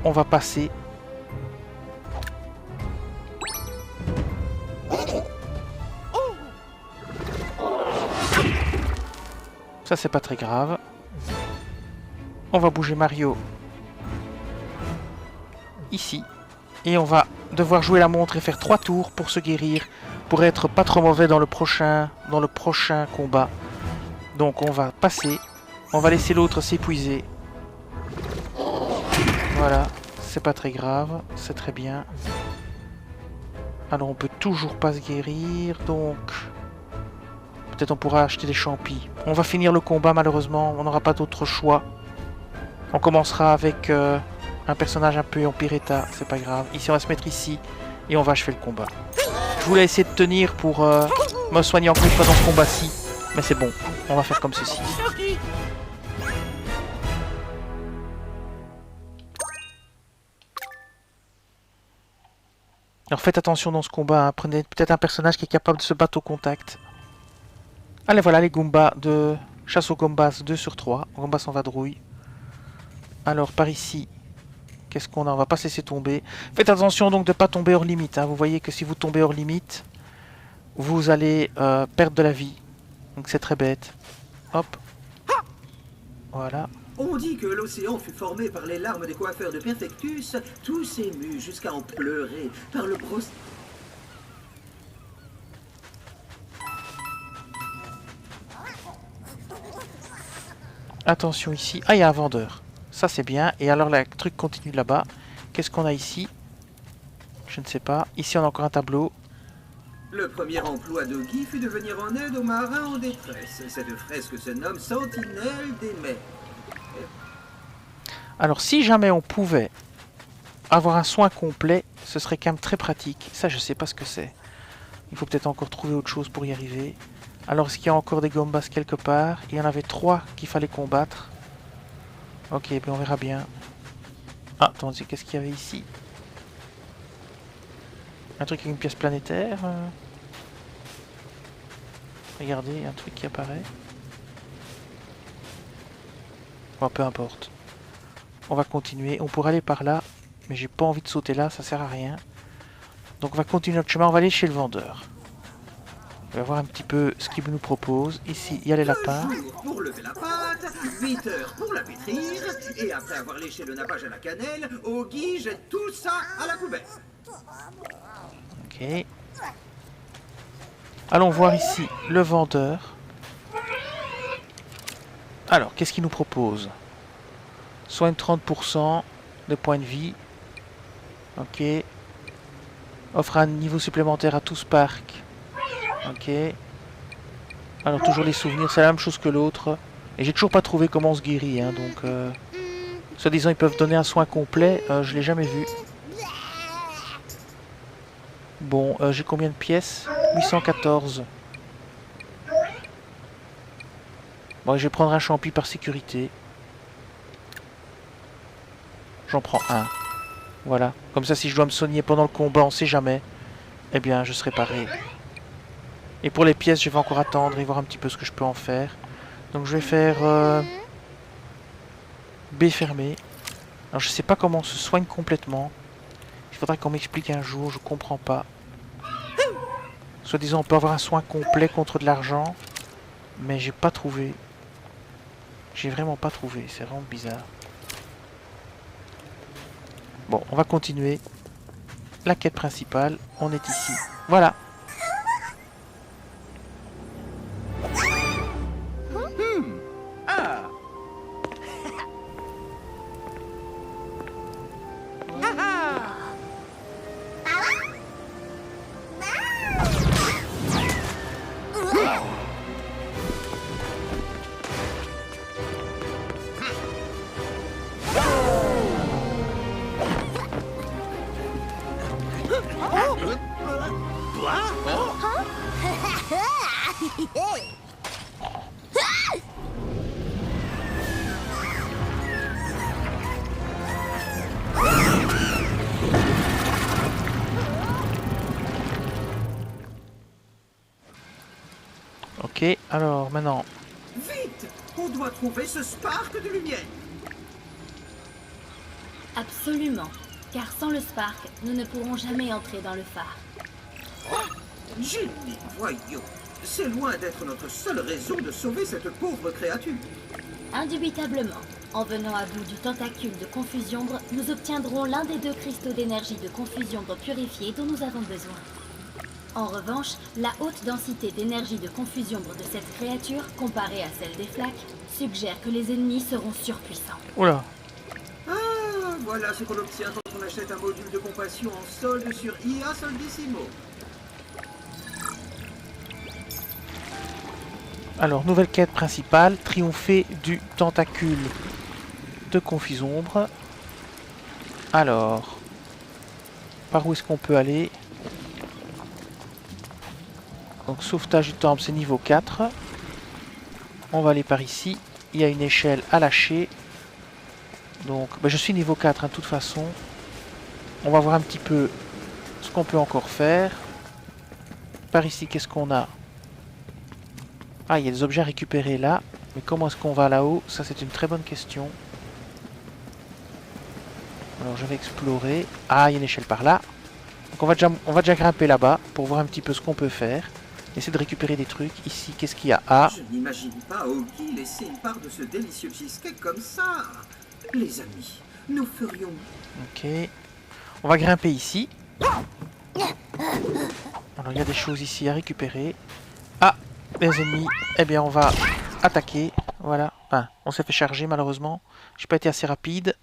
on va passer. Ça c'est pas très grave. On va bouger Mario ici. Et on va devoir jouer la montre et faire 3 tours pour se guérir. Pour être pas trop mauvais dans le prochain combat. Donc on va passer. On va laisser l'autre s'épuiser. Voilà. C'est pas très grave. C'est très bien. Alors on peut toujours pas se guérir. Donc... peut-être on pourra acheter des champis. On va finir le combat malheureusement, on n'aura pas d'autre choix. On commencera avec un personnage un peu en pire état, c'est pas grave. Ici on va se mettre ici et on va achever le combat. Je voulais essayer de tenir pour me soigner encore une fois dans ce combat-ci. Mais c'est bon, on va faire comme ceci. Alors faites attention dans ce combat, hein. Prenez peut-être un personnage qui est capable de se battre au contact. Allez, voilà les Goombas de chasse aux Goombas 2 sur 3. Goombas en vadrouille. Alors, par ici, Qu'est-ce qu'on a? On va pas se laisser tomber. Faites attention donc de ne pas tomber hors limite. Hein. Vous voyez que si vous tombez hors limite, vous allez perdre de la vie. Donc c'est très bête. Hop. Voilà. On dit que l'océan fut formé par les larmes des coiffeurs de Perfectus, tous émus jusqu'à en pleurer par le brosse... Attention ici. Ah, il y a un vendeur. Ça, c'est bien. Et alors, le truc continue là-bas. Qu'est-ce qu'on a ici? Je ne sais pas. Ici, on a encore un tableau. Le premier emploi d'Oggy fut de venir en aide aux marins en détresse. Cette fresque se nomme Sentinelle des mers. Alors, si jamais on pouvait avoir un soin complet, ce serait quand même très pratique. Ça, je sais pas ce que c'est. Il faut peut-être encore trouver autre chose pour y arriver. Alors, est-ce qu'il y a encore des gombas quelque part? Il y en avait 3 qu'il fallait combattre. Ok, ben on verra bien. Ah, attendez, qu'est-ce qu'il y avait ici? Un truc avec une pièce planétaire. Regardez, il y a un truc qui apparaît. Bon, peu importe. On va continuer. On pourrait aller par là, mais j'ai pas envie de sauter là, ça sert à rien. Donc on va continuer notre chemin, on va aller chez le vendeur. On va voir un petit peu ce qu'il nous propose. Ici, il y a les lapins. 2 jours pour lever la pâte, 8 heures pour la pétrir, et après avoir léché le nappage à la cannelle, Oggy jette tout ça à la poubelle. Ok. Allons voir ici le vendeur. Alors, qu'est-ce qu'il nous propose? Soigne 30% de points de vie. Ok. Offre un niveau supplémentaire à tout Spark. Ok. Alors, toujours les souvenirs, c'est la même chose que l'autre. Et j'ai toujours pas trouvé comment on se guérit, hein, donc... Soi-disant, ils peuvent donner un soin complet. Je l'ai jamais vu. Bon, j'ai combien de pièces? 814. Bon, je vais prendre un champi par sécurité. J'en prends un. Voilà. Comme ça, si je dois me soigner pendant le combat, on sait jamais. Eh bien, je serai paré. Et pour les pièces, je vais encore attendre et voir un petit peu ce que je peux en faire. Donc, je vais faire... B fermé. Alors, je sais pas comment on se soigne complètement. Il faudra qu'on m'explique un jour, je comprends pas. Soi-disant, on peut avoir un soin complet contre de l'argent. Mais j'ai pas trouvé. J'ai vraiment pas trouvé. C'est vraiment bizarre. Bon, on va continuer. La quête principale, on est ici. Voilà. Ah! Ok, alors maintenant... Vite! On doit trouver ce spark de lumière! Absolument. Car sans le Spark, nous ne pourrons jamais entrer dans le phare. Jimmy, voyons. C'est loin d'être notre seule raison de sauver cette pauvre créature. Indubitablement, en venant à bout du tentacule de Confusombre, nous obtiendrons l'un des 2 cristaux d'énergie de Confusombre purifiés dont nous avons besoin. En revanche, la haute densité d'énergie de Confusombre de cette créature, comparée à celle des flaques, suggère que les ennemis seront surpuissants. Oula. Ah, voilà ce qu'on obtient quand on achète un module de compassion en solde sur IA Soldissimo. Alors, nouvelle quête principale, triompher du tentacule de Confusombre. Alors, par où est-ce qu'on peut aller? Donc, sauvetage du temple, c'est niveau 4. On va aller par ici. Il y a une échelle à lâcher. Donc, ben, je suis niveau 4, hein, de toute façon. On va voir un petit peu ce qu'on peut encore faire. Par ici, qu'est-ce qu'on a? Ah, il y a des objets à récupérer là. Mais comment est-ce qu'on va là-haut? Ça, c'est une très bonne question. Alors je vais explorer. Ah, il y a une échelle par là. Donc on va déjà grimper là-bas pour voir un petit peu ce qu'on peut faire. Essayer de récupérer des trucs. Ici, qu'est-ce qu'il y a? Ah, Je n'imagine pas Oggy laisser une part de ce délicieux cheesecake comme ça. Les amis, nous ferions... ok. On va grimper ici. Alors il y a des choses ici à récupérer. Ah, les ennemis. Eh bien on va attaquer. Voilà. Enfin, on s'est fait charger malheureusement. J'ai pas été assez rapide.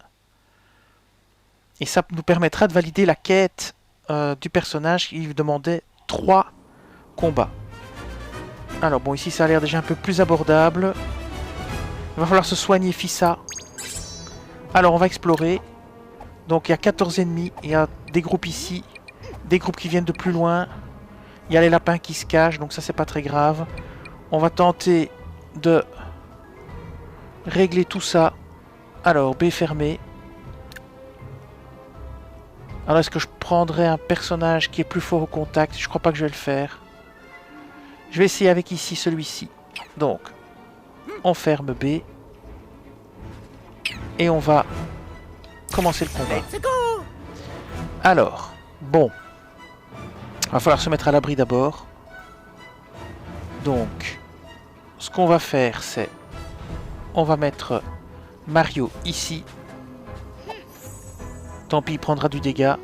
Et ça nous permettra de valider la quête du personnage qui demandait 3 combats. Alors bon, ici ça a l'air déjà un peu plus abordable. Il va falloir se soigner, Fissa. Alors on va explorer. Donc il y a 14 ennemis. Il y a des groupes ici. Des groupes qui viennent de plus loin. Il y a les lapins qui se cachent, donc ça c'est pas très grave. On va tenter de régler tout ça. Alors, B fermé. Alors, est-ce que je prendrais un personnage qui est plus fort au contact? Je crois pas que je vais le faire. Je vais essayer avec ici celui-ci. Donc, on ferme B. Et on va commencer le combat. Alors, bon. Il va falloir se mettre à l'abri d'abord. Donc, ce qu'on va faire, c'est... On va mettre Mario ici. Tant pis, il prendra du dégât.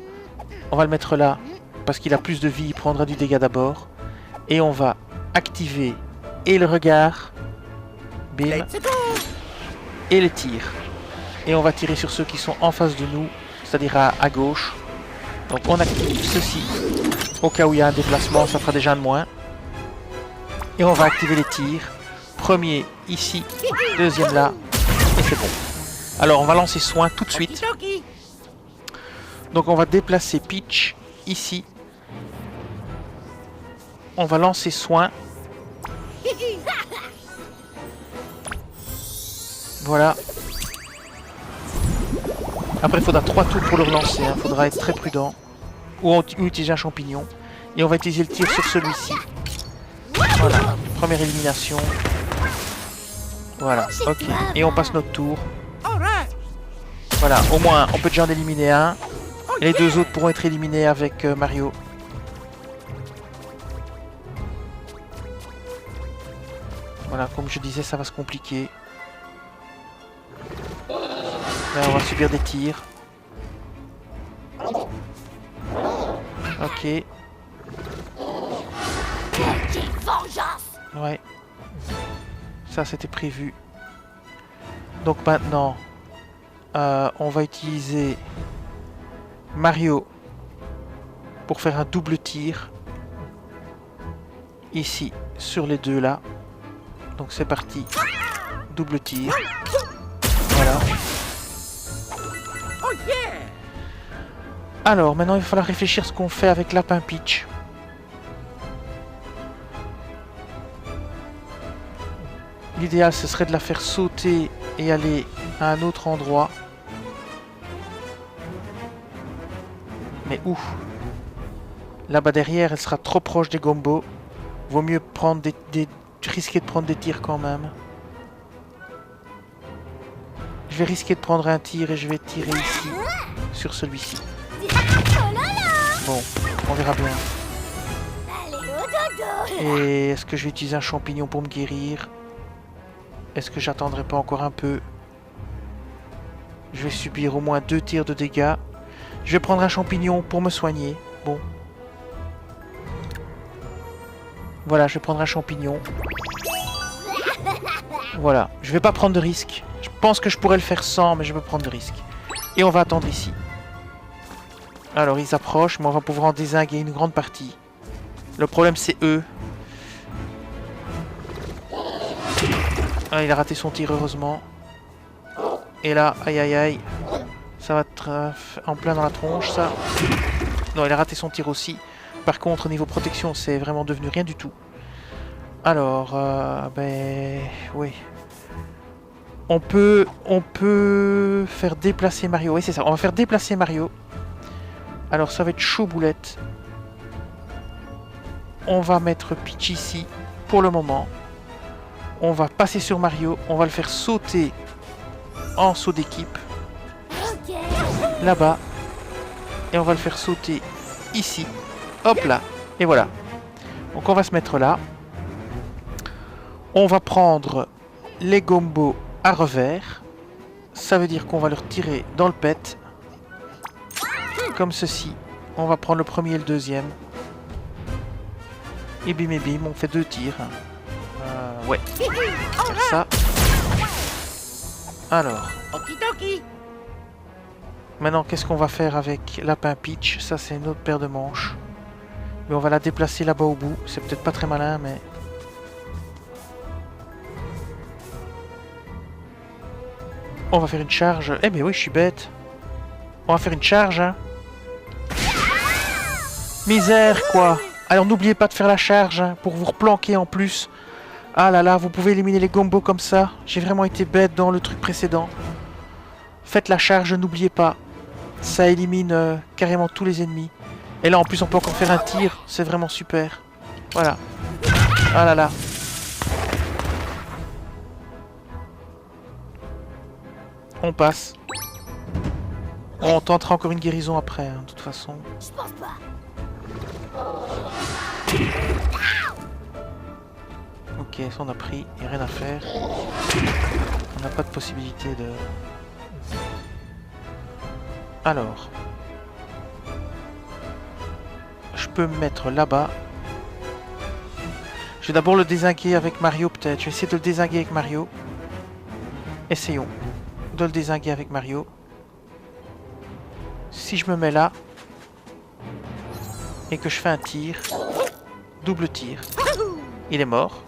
On va le mettre là, parce qu'il a plus de vie, il prendra du dégât d'abord. Et on va activer et le regard. Bim. Et le tir. Et on va tirer sur ceux qui sont en face de nous, c'est-à-dire à gauche. Donc on active ceci. Au cas où il y a un déplacement, ça fera déjà un de moins. Et on va activer les tirs. Premier ici, deuxième là, et c'est bon. Alors on va lancer soin tout de suite. Donc on va déplacer Peach ici. On va lancer soin. Voilà. Après il faudra 3 tours pour le relancer, il faudra être très prudent. Ou utiliser un champignon. Et on va utiliser le tir sur celui-ci. Voilà, première élimination. Voilà, ok. Et on passe notre tour. Voilà, au moins on peut déjà en éliminer un. Et les 2 autres pourront être éliminés avec Mario. Voilà, comme je disais, ça va se compliquer. Là, on va subir des tirs. Ok. Ouais. Ça, c'était prévu. Donc maintenant, on va utiliser Mario pour faire un double tir. Ici, sur les 2 là. Donc c'est parti. Double tir. Voilà. Alors, maintenant, il va falloir réfléchir ce qu'on fait avec Lapin Peach. L'idéal, ce serait de la faire sauter et aller à un autre endroit. Mais où? Là-bas derrière, elle sera trop proche des Gombos. Vaut mieux prendre risquer de prendre des tirs quand même. Je vais risquer de prendre un tir et je vais tirer ici, sur celui-ci. Bon, on verra bien. Et est-ce que je vais utiliser un champignon pour me guérir? Est-ce que j'attendrai pas encore un peu? Je vais subir au moins 2 tirs de dégâts. Je vais prendre un champignon pour me soigner. Bon. Voilà, je vais prendre un champignon. Voilà, je vais pas prendre de risque. Je pense que je pourrais le faire sans, mais je vais prendre de risque. Et on va attendre ici. Alors, ils approchent, mais on va pouvoir en dézinguer une grande partie. Le problème, c'est eux. Ah, il a raté son tir, heureusement. Et là, aïe aïe aïe. Ça va être en plein dans la tronche, ça. Non, il a raté son tir aussi. Par contre, au niveau protection, c'est vraiment devenu rien du tout. Alors, ben... oui. On peut faire déplacer Mario. Oui, c'est ça. On va faire déplacer Mario. Alors, ça va être chaud boulette. On va mettre Peach ici, pour le moment. On va passer sur Mario. On va le faire sauter en saut d'équipe. là-bas. Et on va le faire sauter ici. Hop là. Et voilà. Donc on va se mettre là. On va prendre les gombos à revers. Ça veut dire qu'on va leur tirer dans le pet. Comme ceci. On va prendre le premier et le deuxième. Et bim, on fait 2 tirs. Ouais. Faire ça. Alors. Maintenant, qu'est-ce qu'on va faire avec Lapin Peach? Ça, c'est une autre paire de manches. Mais on va la déplacer là-bas au bout. C'est peut-être pas très malin, mais... On va faire une charge. Eh mais oui, je suis bête. On va faire une charge, hein. Misère, quoi. Alors, n'oubliez pas de faire la charge, hein, pour vous replanquer en plus. Ah là là, vous pouvez éliminer les gombos comme ça. J'ai vraiment été bête dans le truc précédent. Faites la charge, n'oubliez pas. Ça élimine carrément tous les ennemis. Et là, en plus, on peut encore faire un tir. C'est vraiment super. Voilà. Ah là là. On passe. On tentera encore une guérison après, hein, de toute façon. Je pense pas. Ok, ça on a pris, il n'y a rien à faire. On n'a pas de possibilité de... Alors... Je peux me mettre là-bas. Je vais d'abord le dézinguer avec Mario peut-être. Je vais essayer de le dézinguer avec Mario. Essayons de le dézinguer avec Mario. Si je me mets là... Et que je fais un tir... Double tir. Il est mort.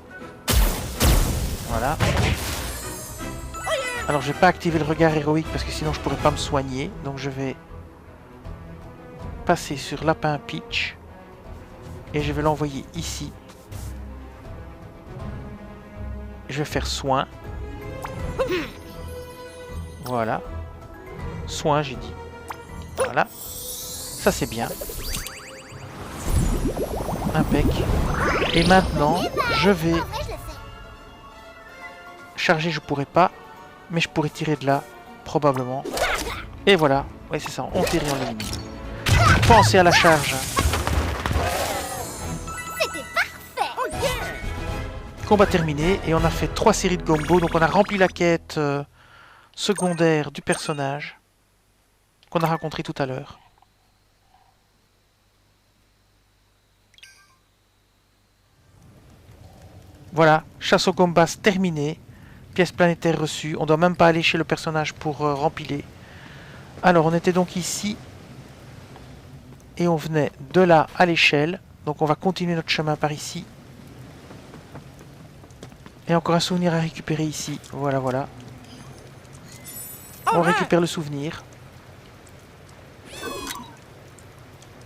Voilà. Alors je vais pas activer le regard héroïque parce que sinon je pourrais pas me soigner. Donc je vais passer sur Lapin Peach. Et je vais l'envoyer ici. Je vais faire soin. Voilà. Soin j'ai dit. Voilà. Ça c'est bien. Impec. Et maintenant, je vais... Charger, je pourrais pas. Mais je pourrais tirer de là, probablement. Et voilà. Oui, c'est ça. On tire et on l'élimine. Pensez à la charge. C'était parfait. Combat terminé. Et on a fait 3 séries de gombos. Donc on a rempli la quête secondaire du personnage. Qu'on a rencontré tout à l'heure. Voilà, chasse aux gombas terminée. Pièce planétaire reçue. On doit même pas aller chez le personnage pour rempiler. Alors, on était donc ici. Et on venait de là à l'échelle. Donc, on va continuer notre chemin par ici. Et encore un souvenir à récupérer ici. Voilà, voilà. On récupère le souvenir.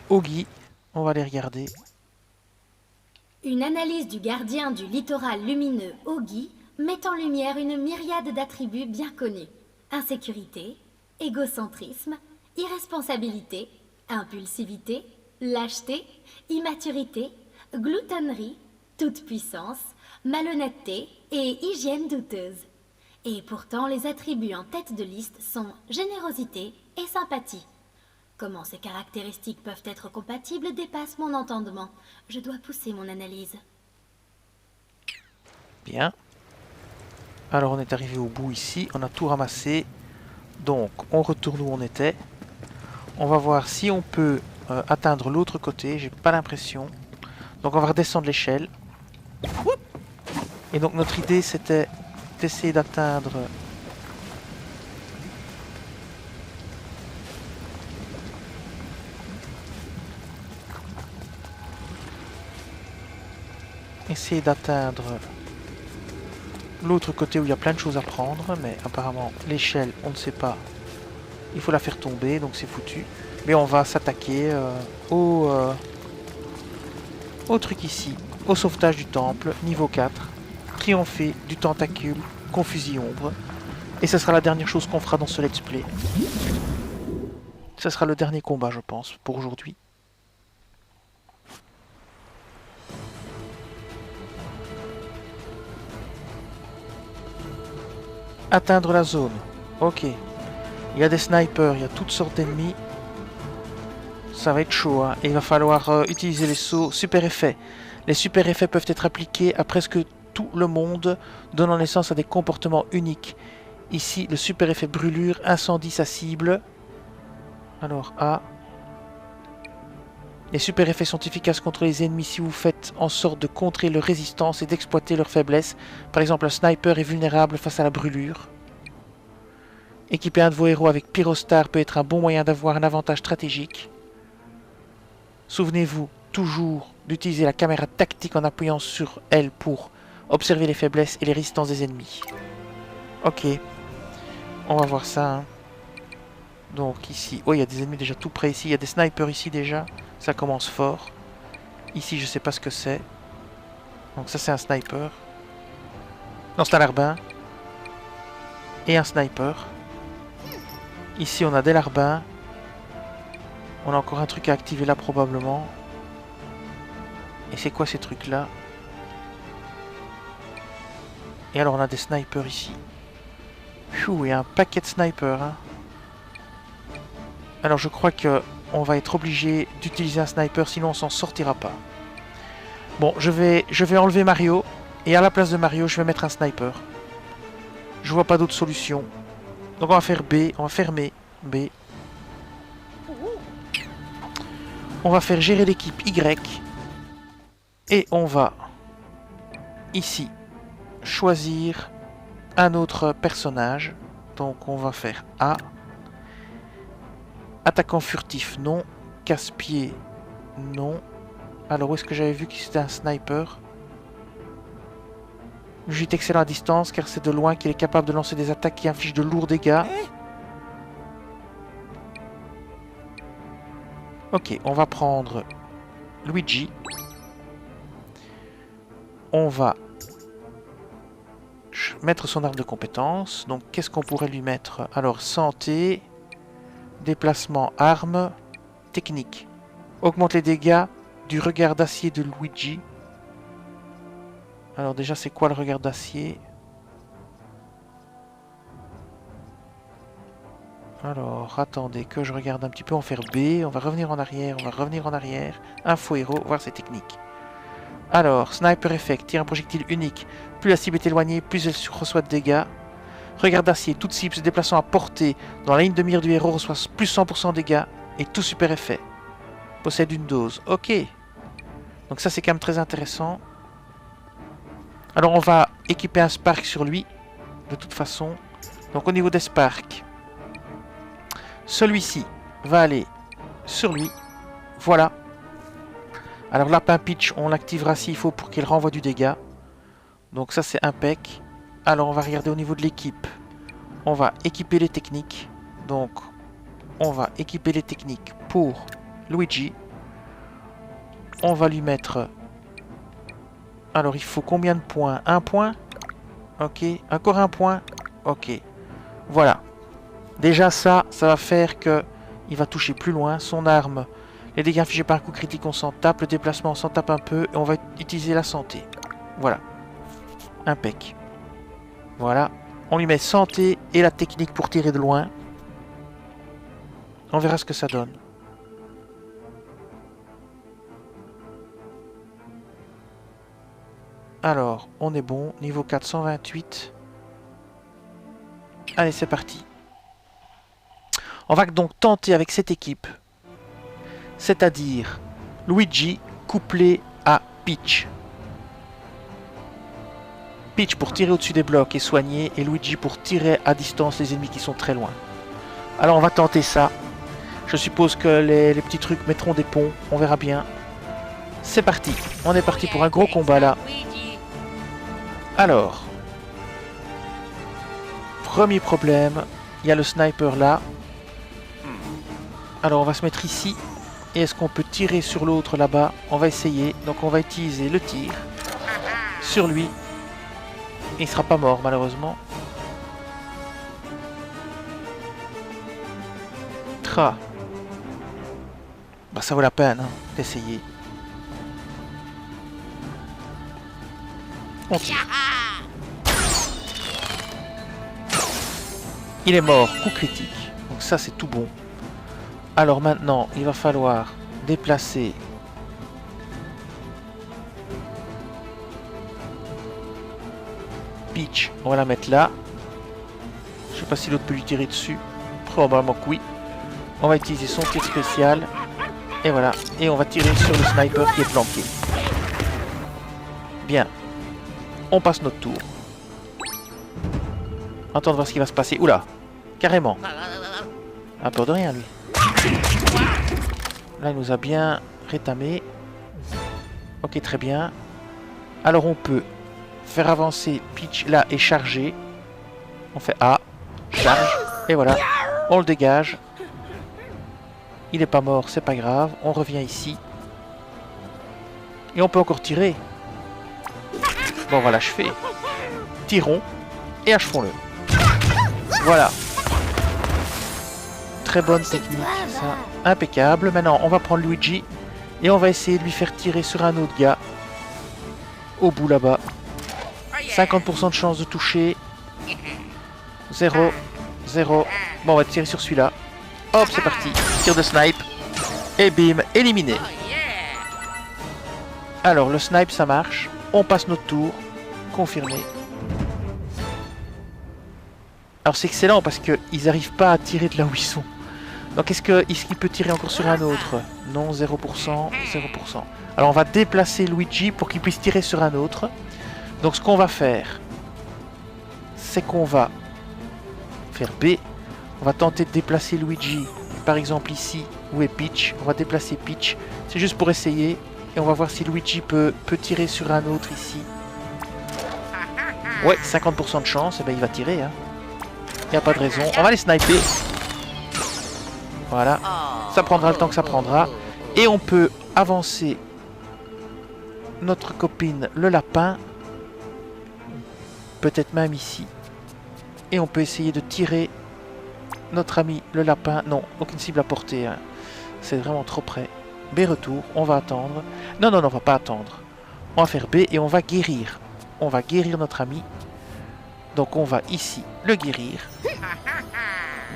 Ogi. On va les regarder. Une analyse du gardien du littoral lumineux Ogi met en lumière une myriade d'attributs bien connus. Insécurité, égocentrisme, irresponsabilité, impulsivité, lâcheté, immaturité, gloutonnerie, toute-puissance, malhonnêteté et hygiène douteuse. Et pourtant, les attributs en tête de liste sont générosité et sympathie. Comment ces caractéristiques peuvent être compatibles dépasse mon entendement. Je dois pousser mon analyse. Bien. Alors on est arrivé au bout ici. On a tout ramassé. Donc on retourne où on était. On va voir si on peut atteindre l'autre côté. J'ai pas l'impression. Donc on va redescendre l'échelle. Et donc notre idée c'était d'essayer d'atteindre... Essayer d'atteindre l'autre côté où il y a plein de choses à prendre, mais apparemment l'échelle, on ne sait pas. Il faut la faire tomber, donc c'est foutu. Mais on va s'attaquer au truc ici, au sauvetage du temple, niveau 4. Triompher du tentacule, confusion ombre. Et ce sera la dernière chose qu'on fera dans ce let's play. Ce sera le dernier combat, je pense, pour aujourd'hui. Atteindre la zone. Ok. Il y a des snipers, il y a toutes sortes d'ennemis. Ça va être chaud, hein. Et il va falloir utiliser les sauts super effets. Les super effets peuvent être appliqués à presque tout le monde, donnant naissance à des comportements uniques. Ici, le super effet brûlure incendie sa cible. Alors, A. Les super effets sont efficaces contre les ennemis si vous faites en sorte de contrer leur résistance et d'exploiter leur faiblesse. Par exemple, un sniper est vulnérable face à la brûlure. Équiper un de vos héros avec Pyrostar peut être un bon moyen d'avoir un avantage stratégique. Souvenez-vous toujours d'utiliser la caméra tactique en appuyant sur elle pour observer les faiblesses et les résistances des ennemis. Ok, on va voir ça. Hein. Donc ici, oh il y a des ennemis déjà tout près ici, il y a des snipers ici déjà, ça commence fort. Ici je sais pas ce que c'est. Donc ça c'est un sniper. Non c'est un larbin. Et un sniper. Ici on a des larbins. On a encore un truc à activer là probablement. Et c'est quoi ces trucs là? Et alors on a des snipers ici. Pfiou, il y a un paquet de snipers. Hein. Alors je crois que on va être obligé d'utiliser un sniper, sinon on s'en sortira pas. Bon, je vais enlever Mario. Et à la place de Mario, je vais mettre un sniper. Je vois pas d'autre solution. Donc on va faire B, on va fermer B. On va faire gérer l'équipe Y. Et on va, ici, choisir un autre personnage. Donc on va faire A. Attaquant furtif, non. Casse-pied, non. Alors où est-ce que j'avais vu que c'était un sniper? Lui est excellent à distance car c'est de loin qu'il est capable de lancer des attaques qui infligent de lourds dégâts. Ok, on va prendre Luigi. On va mettre son arme de compétence. Donc qu'est-ce qu'on pourrait lui mettre? Alors santé, déplacement, arme, technique. Augmente les dégâts du regard d'acier de Luigi. Alors déjà c'est quoi le regard d'acier? Alors attendez que je regarde un petit peu, on va faire B, on va revenir en arrière, info héros, voir ses techniques. Alors, sniper effect, tire un projectile unique, plus la cible est éloignée, plus elle reçoit de dégâts. Regard d'acier, toute cible se déplaçant à portée dans la ligne de mire du héros reçoit plus 100% de dégâts, et tout super effet. Possède une dose, ok. Donc ça c'est quand même très intéressant. Alors on va équiper un Spark sur lui, de toute façon. Donc au niveau des Sparks, celui-ci va aller sur lui. Voilà. Alors lapin pitch, on l'activera s'il faut pour qu'il renvoie du dégât. Donc ça c'est impec. Alors on va regarder au niveau de l'équipe. On va équiper les techniques. Donc on va équiper les techniques pour Luigi. On va lui mettre... Alors il faut combien de points? Un point? Ok. Encore un point? Ok. Voilà. Déjà ça va faire que il va toucher plus loin. Son arme, les dégâts infligés par un coup critique, on s'en tape. Le déplacement, on s'en tape un peu. Et on va utiliser la santé. Voilà. Impec. Voilà. On lui met santé et la technique pour tirer de loin. On verra ce que ça donne. Alors, on est bon. Niveau 428. Allez, c'est parti. On va donc tenter avec cette équipe. C'est-à-dire Luigi couplé à Peach. Peach pour tirer au-dessus des blocs et soigner. Et Luigi pour tirer à distance les ennemis qui sont très loin. Alors, on va tenter ça. Je suppose que les petits trucs mettront des ponts. On verra bien. C'est parti. On est parti pour un gros combat là. Alors, premier problème, il y a le sniper là. Alors on va se mettre ici. Et est-ce qu'on peut tirer sur l'autre là-bas? On va essayer. Donc on va utiliser le tir sur lui. Il ne sera pas mort malheureusement. Tra. Bah ça vaut la peine hein, d'essayer. On tire. Il est mort, coup critique. Donc ça c'est tout bon. Alors maintenant, il va falloir déplacer Peach. On va la mettre là. Je sais pas si l'autre peut lui tirer dessus. Probablement que oui. On va utiliser son tir spécial. Et voilà. Et on va tirer sur le sniper qui est planqué. Bien. On passe notre tour. Attends de voir ce qui va se passer. Oula. Carrément. A peur de rien lui. Là il nous a bien rétamé. Ok, très bien. Alors on peut faire avancer Peach là et charger. On fait A. Charge. Et voilà. On le dégage. Il n'est pas mort, c'est pas grave. On revient ici. Et on peut encore tirer. Bon, on va l'achever. Tirons. Et achevons-le. Voilà. Très bonne technique, ça. Impeccable. Maintenant, on va prendre Luigi. Et on va essayer de lui faire tirer sur un autre gars. Au bout là-bas. 50% de chance de toucher. 0. 0. Bon, on va tirer sur celui-là. Hop, c'est parti. Tir de snipe. Et bim, éliminé. Alors, le snipe, ça marche. On passe notre tour. Confirmé. Alors, c'est excellent parce qu'ils n'arrivent pas à tirer de là où ils sont. Donc, est-ce qu'il peut tirer encore sur un autre? Non, 0%. 0%. Alors, on va déplacer Luigi pour qu'il puisse tirer sur un autre. Donc, ce qu'on va faire, c'est qu'on va faire B. On va tenter de déplacer Luigi, par exemple ici, où est Peach. On va déplacer Peach, c'est juste pour essayer. Et on va voir si Luigi peut tirer sur un autre ici. Ouais, 50% de chance, et ben il va tirer. Hein. Il n'y a pas de raison. On va les sniper. Voilà. Ça prendra le temps que ça prendra. Et on peut avancer notre copine, le lapin. Peut-être même ici. Et on peut essayer de tirer notre ami le lapin. Non, aucune cible à portée. Hein. C'est vraiment trop près. B retour, on va attendre. Non, non, non, on va pas attendre. On va faire B et on va guérir. On va guérir notre ami. Donc on va ici le guérir.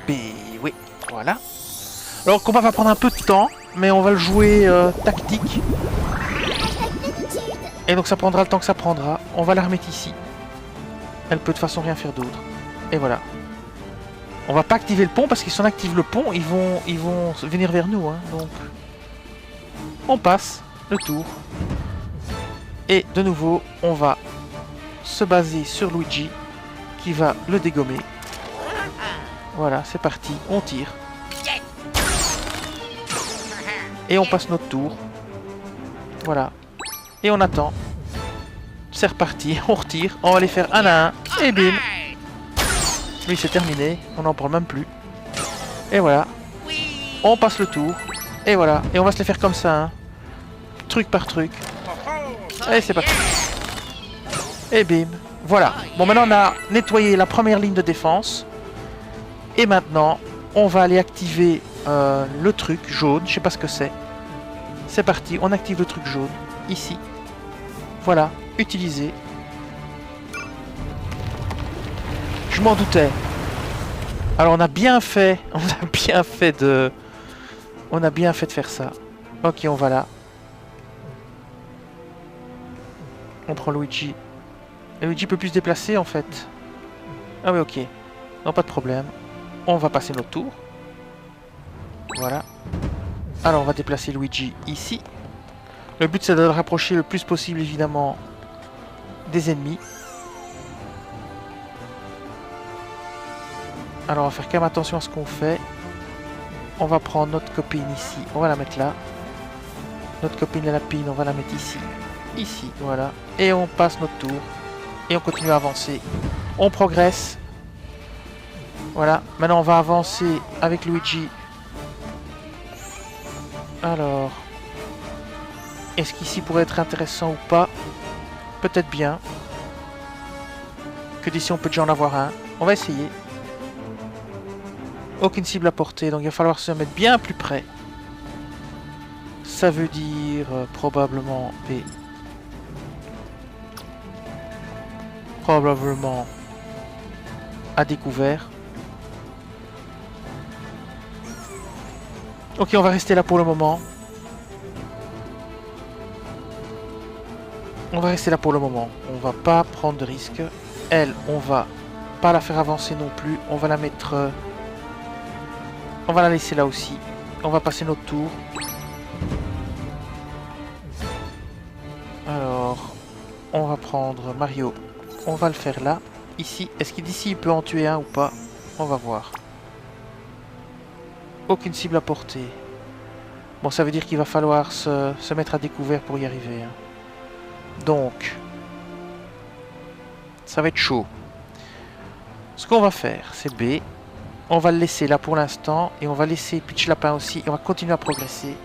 B, oui, voilà. Alors le combat va prendre un peu de temps, mais on va le jouer tactique. Et donc ça prendra le temps que ça prendra. On va la remettre ici. Elle peut de toute façon rien faire d'autre. Et voilà. On va pas activer le pont parce que si on active le pont, ils vont venir vers nous. Hein, donc, on passe le tour. Et de nouveau, on va se baser sur Luigi qui va le dégommer. Voilà, c'est parti. On tire. Et on passe notre tour. Voilà. Et on attend. C'est reparti. On retire. On va les faire un à un. Et bim. Lui c'est terminé, on n'en parle même plus. Et voilà. On passe le tour. Et voilà. Et on va se les faire comme ça. Hein. Truc par truc. Et c'est parti. Et bim. Voilà. Bon, maintenant on a nettoyé la première ligne de défense. Et maintenant, on va aller activer le truc jaune. Je sais pas ce que c'est. C'est parti. On active le truc jaune. Ici. Voilà. Utiliser. Je m'en doutais. Alors on a bien fait de faire ça. Ok, on va là. On prend Luigi. Et Luigi peut plus se déplacer en fait. Ah oui, ok. Non, pas de problème. On va passer notre tour. Voilà. Alors on va déplacer Luigi ici. Le but c'est de le rapprocher le plus possible évidemment des ennemis. Alors on va faire quand même attention à ce qu'on fait. On va prendre notre copine ici, on va la mettre là. Notre copine la lapine, on va la mettre ici. Ici, voilà. Et on passe notre tour. Et on continue à avancer. On progresse. Voilà. Maintenant on va avancer avec Luigi. Alors. Est-ce qu'ici pourrait être intéressant ou pas? Peut-être bien. Que d'ici on peut déjà en avoir un. On va essayer. Aucune cible à portée, donc il va falloir se mettre bien plus près. Ça veut dire probablement B. Probablement à découvert. Ok, on va rester là pour le moment. On va rester là pour le moment. On va pas prendre de risques. Elle, on va pas la faire avancer non plus. On va la mettre... on va la laisser là aussi. On va passer notre tour. Alors, on va prendre Mario. On va le faire là. Ici. Est-ce qu'il d'ici il peut en tuer un ou pas? On va voir. Aucune cible à portée. Bon, ça veut dire qu'il va falloir se mettre à découvert pour y arriver. Hein. Donc, ça va être chaud. Ce qu'on va faire, c'est B. On va le laisser là pour l'instant. Et on va laisser Peach Lapin aussi. Et on va continuer à progresser.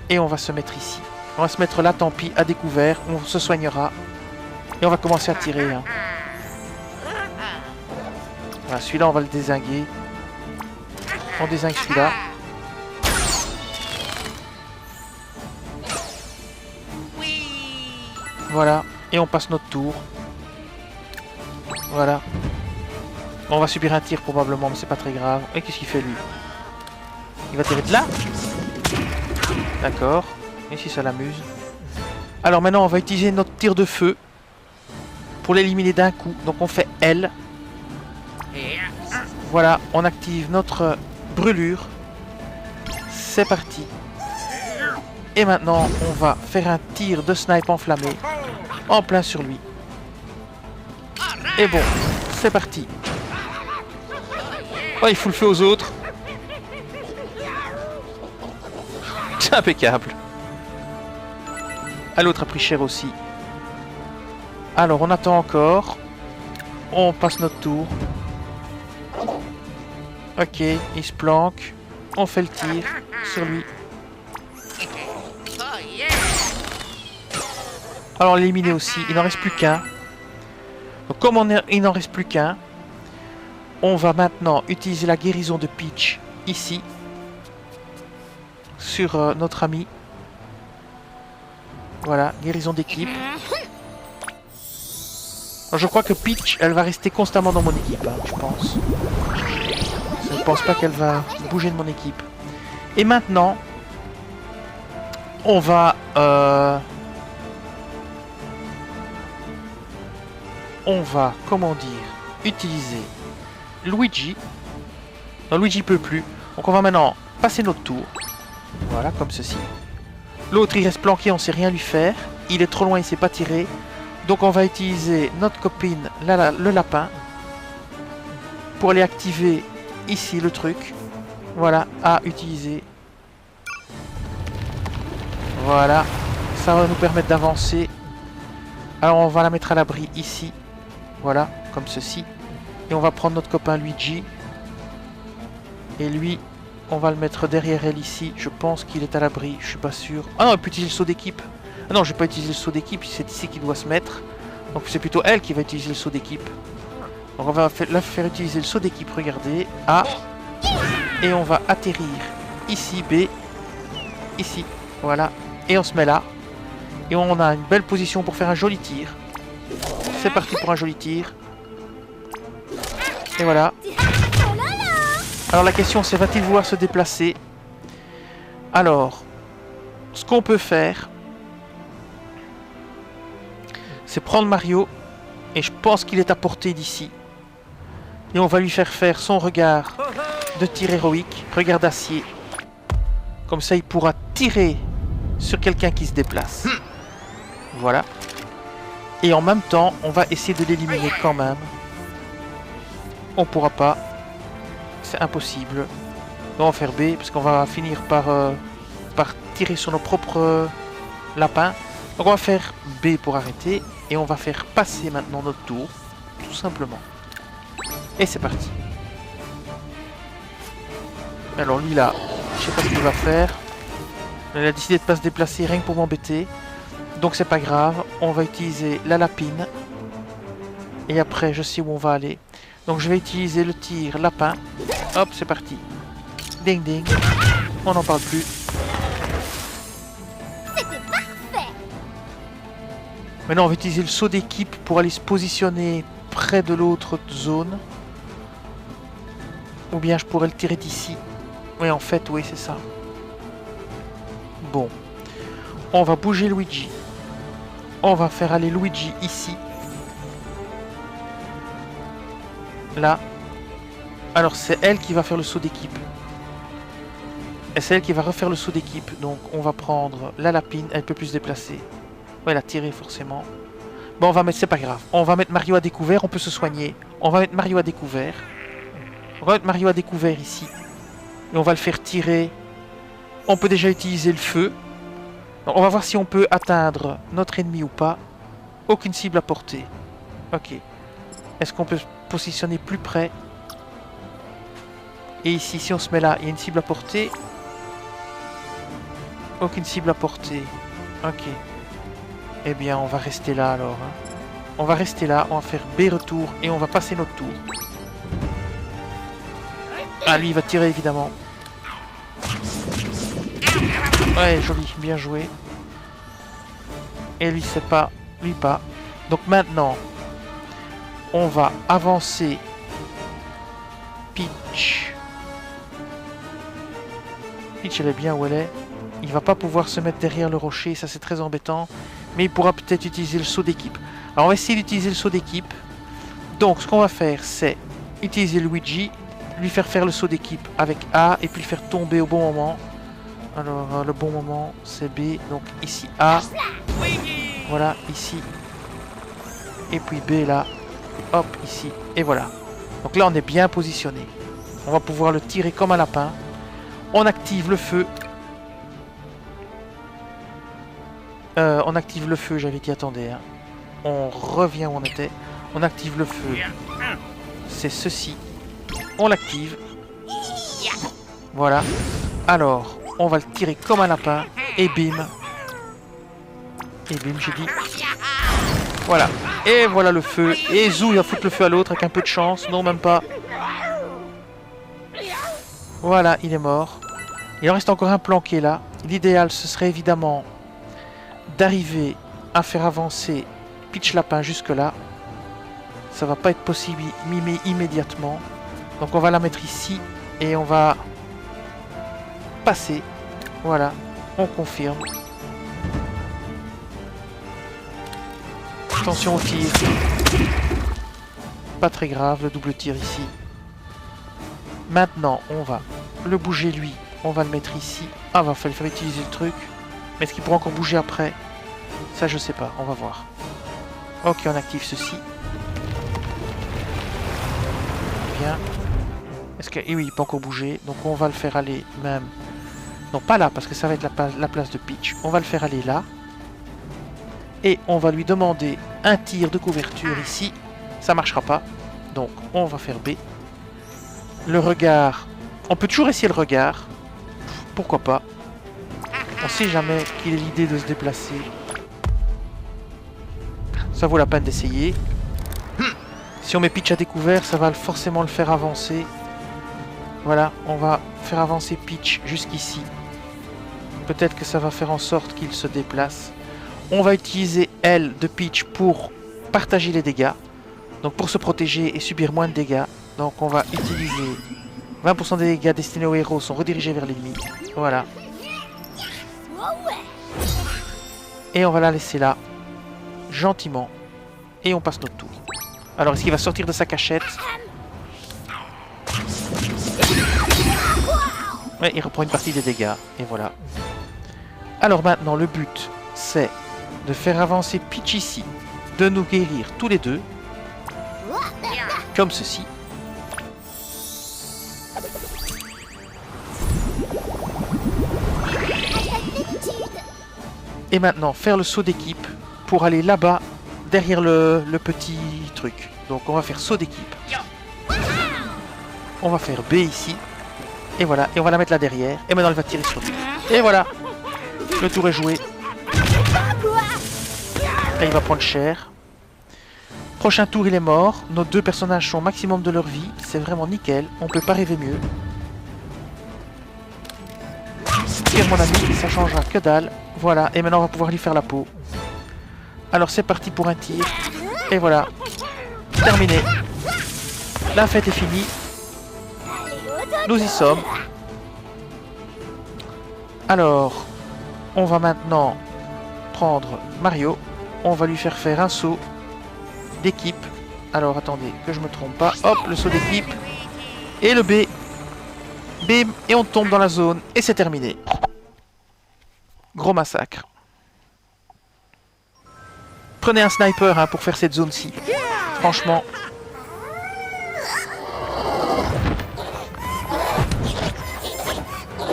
Et on va se mettre ici. On va se mettre là, tant pis, à découvert. On se soignera. Et on va commencer à tirer. Hein. Voilà, celui-là, on va le dézinguer. On dézingue celui-là. Voilà. Et on passe notre tour. Voilà. On va subir un tir probablement, mais c'est pas très grave. Et qu'est-ce qu'il fait lui? Il va tirer de là? D'accord. Et si ça l'amuse. Alors maintenant, on va utiliser notre tir de feu pour l'éliminer d'un coup. Donc on fait L. Voilà, on active notre brûlure. C'est parti. Et maintenant, on va faire un tir de snipe enflammé en plein sur lui. Et bon, c'est parti. Oh, il fout le feu aux autres. C'est impeccable. Ah, l'autre a pris cher aussi. Alors, on attend encore. On passe notre tour. Ok, il se planque. On fait le tir sur lui. Alors, éliminer aussi. Il n'en reste plus qu'un. Donc, comme il n'en reste plus qu'un, on va maintenant utiliser la guérison de Peach ici. Sur notre ami. Voilà, guérison d'équipe. Je crois que Peach, elle va rester constamment dans mon équipe, hein, je pense. Je ne pense pas qu'elle va bouger de mon équipe. Et maintenant, on va... comment dire, utiliser Luigi. Non, Luigi peut plus. Donc on va maintenant passer notre tour. Voilà, comme ceci. L'autre, il reste planqué, on ne sait rien lui faire. Il est trop loin, il ne sait pas tirer. Donc on va utiliser notre copine, le lapin, pour aller activer ici le truc. Voilà, à utiliser. Voilà, ça va nous permettre d'avancer. Alors on va la mettre à l'abri ici. Voilà, comme ceci. Et on va prendre notre copain Luigi. Et lui, on va le mettre derrière elle ici. Je pense qu'il est à l'abri, je suis pas sûr. Ah non, elle peut utiliser le saut d'équipe. Ah non, je vais pas utiliser le saut d'équipe, c'est ici qu'il doit se mettre. Donc c'est plutôt elle qui va utiliser le saut d'équipe. Donc on va la faire utiliser le saut d'équipe, regardez. A. Et on va atterrir ici, B. Ici, voilà. Et on se met là. Et on a une belle position pour faire un joli tir. C'est parti pour un joli tir. Et voilà. Alors la question c'est, va-t-il vouloir se déplacer? Alors, ce qu'on peut faire, c'est prendre Mario, et je pense qu'il est à portée d'ici. Et on va lui faire son regard de tir héroïque, regard d'acier. Comme ça il pourra tirer sur quelqu'un qui se déplace. Voilà. Et en même temps, on va essayer de l'éliminer quand même. On pourra pas. C'est impossible. On va faire B, parce qu'on va finir par tirer sur nos propres lapins. Donc on va faire B pour arrêter. Et on va faire passer maintenant notre tour. Tout simplement. Et c'est parti. Alors lui là, je sais pas ce qu'il va faire. Il a décidé de pas se déplacer rien que pour m'embêter. Donc c'est pas grave. On va utiliser la lapine. Et après je sais où on va aller. Donc je vais utiliser le tir lapin. Hop, c'est parti. Ding ding. On n'en parle plus. Maintenant on va utiliser le saut d'équipe pour aller se positionner près de l'autre zone. Ou bien je pourrais le tirer d'ici. Oui, en fait, oui, c'est ça. Bon. On va bouger Luigi. On va faire aller Luigi ici. Là. Alors, c'est elle qui va faire le saut d'équipe. Et c'est elle qui va refaire le saut d'équipe. Donc, on va prendre la lapine. Elle peut plus se déplacer. Ouais, la tirer forcément. Bon, on va mettre... C'est pas grave. On va mettre Mario à découvert. On peut se soigner. On va mettre Mario à découvert. On va mettre Mario à découvert ici. Et on va le faire tirer. On peut déjà utiliser le feu. Donc, on va voir si on peut atteindre notre ennemi ou pas. Aucune cible à portée. Ok. Est-ce qu'on peut se positionner plus près? Et ici, si on se met là, il y a une cible à portée. Aucune cible à portée. Ok. Eh bien, on va rester là alors. Hein. On va rester là, on va faire B retour et on va passer notre tour. Ah, lui, il va tirer évidemment. Ouais, joli, bien joué. Et lui, c'est pas. Lui, pas. Donc maintenant, on va avancer Peach. Peach, elle est bien où elle est. Il va pas pouvoir se mettre derrière le rocher, ça c'est très embêtant. Mais il pourra peut-être utiliser le saut d'équipe. Alors on va essayer d'utiliser le saut d'équipe. Donc ce qu'on va faire, c'est utiliser Luigi, lui faire le saut d'équipe avec A et puis le faire tomber au bon moment. Alors le bon moment c'est B, donc ici A. Voilà, ici. Et puis B là. Hop, ici. Et voilà. Donc là on est bien positionné. On va pouvoir le tirer comme un lapin. On active le feu. On active le feu, j'avais dit, attendez. Hein. On revient où on était. On active le feu. C'est ceci. On l'active. Voilà. Alors, on va le tirer comme un lapin. Et bim. Et bim, j'ai dit. Voilà. Et voilà le feu. Et zou, il va foutre le feu à l'autre avec un peu de chance. Non, même pas. Voilà, il est mort. Il en reste encore un planqué là. L'idéal, ce serait évidemment d'arriver à faire avancer Peach Lapin jusque là. Ça va pas être possible immédiatement. Donc on va la mettre ici et on va passer. Voilà, on confirme. Attention au tir. Pas très grave, le double tir ici. Maintenant, on va le bouger lui. On va le mettre ici. Ah, va falloir utiliser le truc. Mais est-ce qu'il pourra encore bouger après? Ça, je sais pas. On va voir. Ok, on active ceci. Bien. Est-ce que... Et oui, il peut encore bouger. Donc, on va le faire aller même... Non, pas là, parce que ça va être la place de Peach. On va le faire aller là. Et on va lui demander un tir de couverture ici. Ça marchera pas. Donc, on va faire B. Le regard. On peut toujours essayer le regard. Pourquoi pas. On sait jamais qu'il ait l'idée de se déplacer. Ça vaut la peine d'essayer. Si on met Peach à découvert, ça va forcément le faire avancer. Voilà, on va faire avancer Peach jusqu'ici. Peut-être que ça va faire en sorte qu'il se déplace. On va utiliser L de Peach pour partager les dégâts. Donc pour se protéger et subir moins de dégâts. Donc on va utiliser 20% des dégâts destinés aux héros sont redirigés vers l'ennemi. Voilà. Et on va la laisser là. Gentiment. Et on passe notre tour. Alors est-ce qu'il va sortir de sa cachette? Ouais, il reprend une partie des dégâts. Et voilà. Alors maintenant le but c'est de faire avancer Peach ici. De nous guérir tous les deux. Comme ceci. Et maintenant, faire le saut d'équipe pour aller là-bas, derrière le petit truc. Donc on va faire saut d'équipe. On va faire B ici. Et voilà, et on va la mettre là derrière. Et maintenant elle va tirer sur lui. Et voilà. Le tour est joué. Là il va prendre cher. Prochain tour il est mort. Nos deux personnages sont au maximum de leur vie. C'est vraiment nickel. On peut pas rêver mieux. Tire mon ami, ça changera que dalle. Voilà, et maintenant on va pouvoir lui faire la peau. Alors c'est parti pour un tir. Et voilà. Terminé. La fête est finie. Nous y sommes. Alors, on va maintenant prendre Mario. On va lui faire un saut d'équipe. Alors, attendez, que je me trompe pas. Hop, le saut d'équipe. Et le B. Bim, et on tombe dans la zone. Et c'est terminé. Gros massacre. Prenez un sniper hein, pour faire cette zone-ci. Franchement.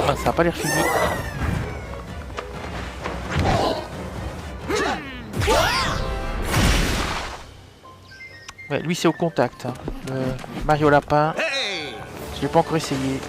Ah, ça n'a pas l'air fini. Ouais, lui c'est au contact. Hein. Le Mario Lapin. Je l'ai pas encore essayé.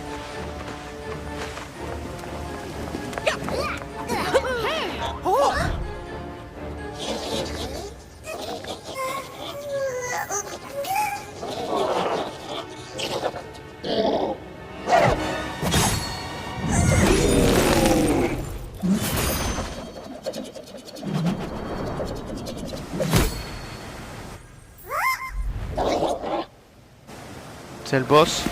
C'est le boss.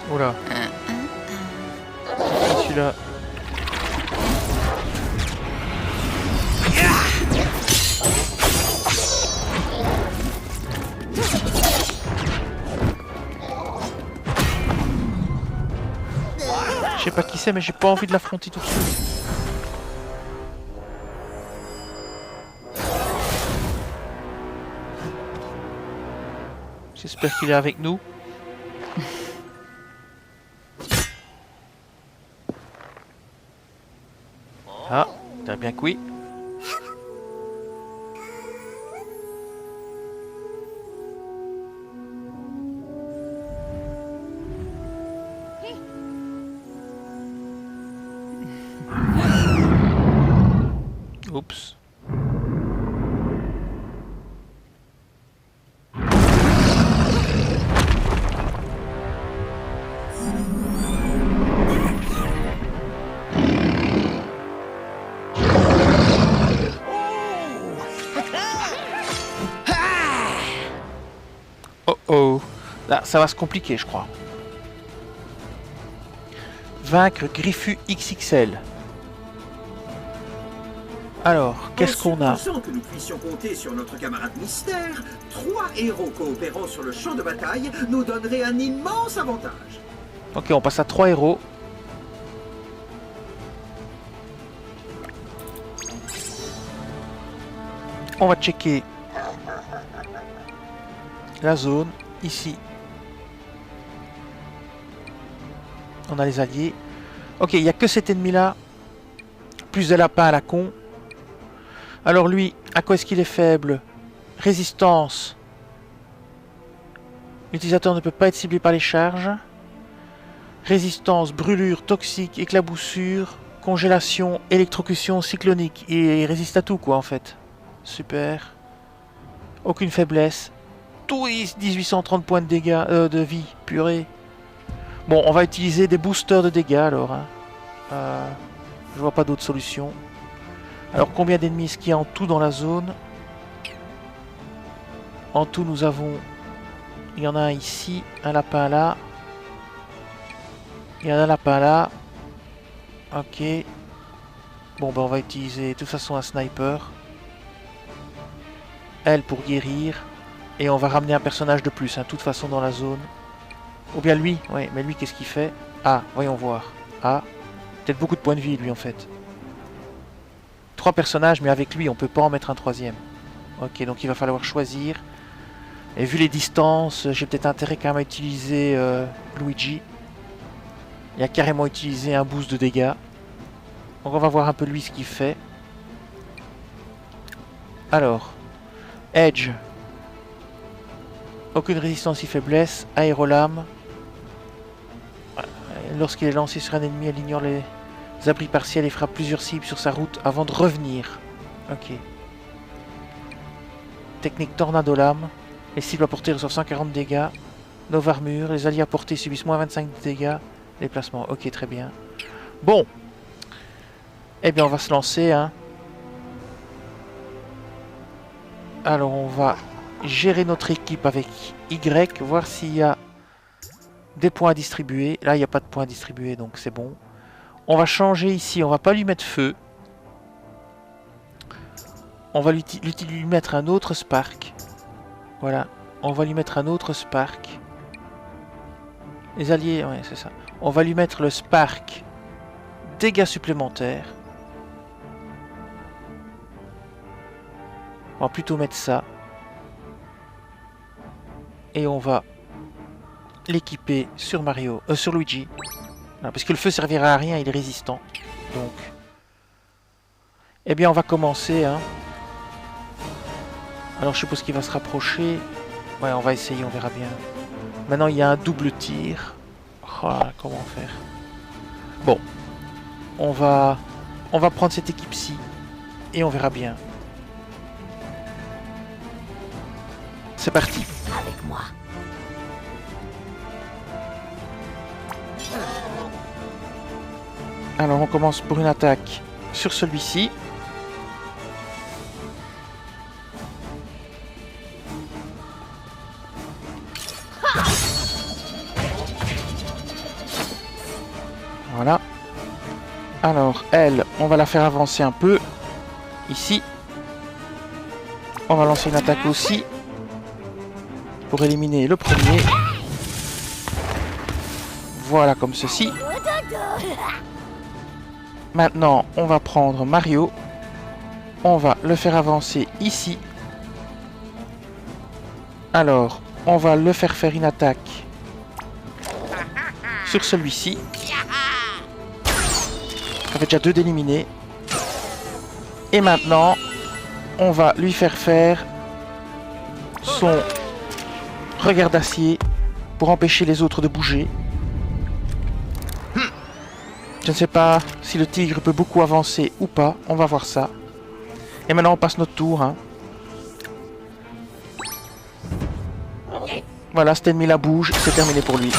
Oula. Celui-là. Je sais pas qui c'est, mais j'ai pas envie de l'affronter tout de suite. J'espère qu'il est avec nous. Ah, t'as bien que oui. Oups. Oh, là, ça va se compliquer, je crois. Vaincre Griffu XXL. Alors, qu'est-ce qu'on a? En supposant que nous puissions compter sur notre camarade mystère, 3 héros coopérant sur le champ de bataille nous donneraient un immense avantage. Ok, on passe à 3 héros. On va checker la zone, ici. On a les alliés. Ok, il n'y a que cet ennemi-là. Plus de lapins à la con. Alors lui, à quoi est-ce qu'il est faible? Résistance. L'utilisateur ne peut pas être ciblé par les charges. Résistance, brûlure, toxique, éclaboussure, congélation, électrocution, cyclonique. Il résiste à tout quoi en fait. Super. Aucune faiblesse. Tout 1830 points de dégâts, de vie, purée. Bon, on va utiliser des boosters de dégâts alors. Hein. Je vois pas d'autre solution. Alors combien d'ennemis est-ce qu'il y a en tout dans la zone? En tout nous avons... Il y en a un ici, un lapin là. Il y en a un lapin là. Ok. Bon ben on va utiliser de toute façon un sniper. Elle pour guérir. Et on va ramener un personnage de plus, hein, de toute façon dans la zone. Ou bien lui, ouais, mais lui qu'est-ce qu'il fait? Ah, voyons voir. Ah, peut-être beaucoup de points de vie lui en fait. 3 personnages, mais avec lui on peut pas en mettre un 3e. Ok, donc il va falloir choisir. Et vu les distances, j'ai peut-être intérêt quand même à utiliser Luigi. Il a carrément utilisé un boost de dégâts. Donc on va voir un peu lui ce qu'il fait. Alors, Edge. Aucune résistance ni faiblesse. Aérolame. Lorsqu'il est lancé sur un ennemi, elle ignore les abris partiels et frappe plusieurs cibles sur sa route avant de revenir. Ok. Technique Tornado Lame. Les cibles à portée reçoivent 140 dégâts. Nova Armure. Les alliés à portée subissent moins 25 dégâts. Déplacement. Ok, très bien. Bon. Eh bien, on va se lancer. Hein. Alors, on va gérer notre équipe avec Y, voir s'il y a des points à distribuer. Là, il n'y a pas de points à distribuer, donc c'est bon. On va changer ici, on va pas lui mettre feu. On va lui mettre un autre Spark. Voilà, on va lui mettre un autre Spark. Les alliés, ouais, c'est ça. On va lui mettre le Spark dégâts supplémentaires. On va plutôt mettre ça. Et on va l'équiper sur Mario, sur Luigi. Non, parce que le feu servira à rien, il est résistant. Donc, eh bien, on va commencer. Hein. Alors, je suppose qu'il va se rapprocher. Ouais, on va essayer, on verra bien. Maintenant, il y a un double tir. Oh, comment faire? Bon, on va prendre cette équipe-ci et on verra bien. C'est parti. Avec moi. Alors on commence pour une attaque sur celui-ci. Voilà. Alors elle, on va la faire avancer un peu. Ici. On va lancer une attaque aussi. Pour éliminer le premier. Voilà comme ceci. Maintenant, on va prendre Mario. On va le faire avancer ici. Alors, on va le faire une attaque sur celui-ci. Ça fait déjà 2 d'éliminer. Et maintenant, on va lui faire son regard d'acier pour empêcher les autres de bouger. Je ne sais pas si le tigre peut beaucoup avancer ou pas. On va voir ça. Et maintenant, on passe notre tour. Hein. Voilà, cet ennemi-là bouge. C'est terminé pour lui.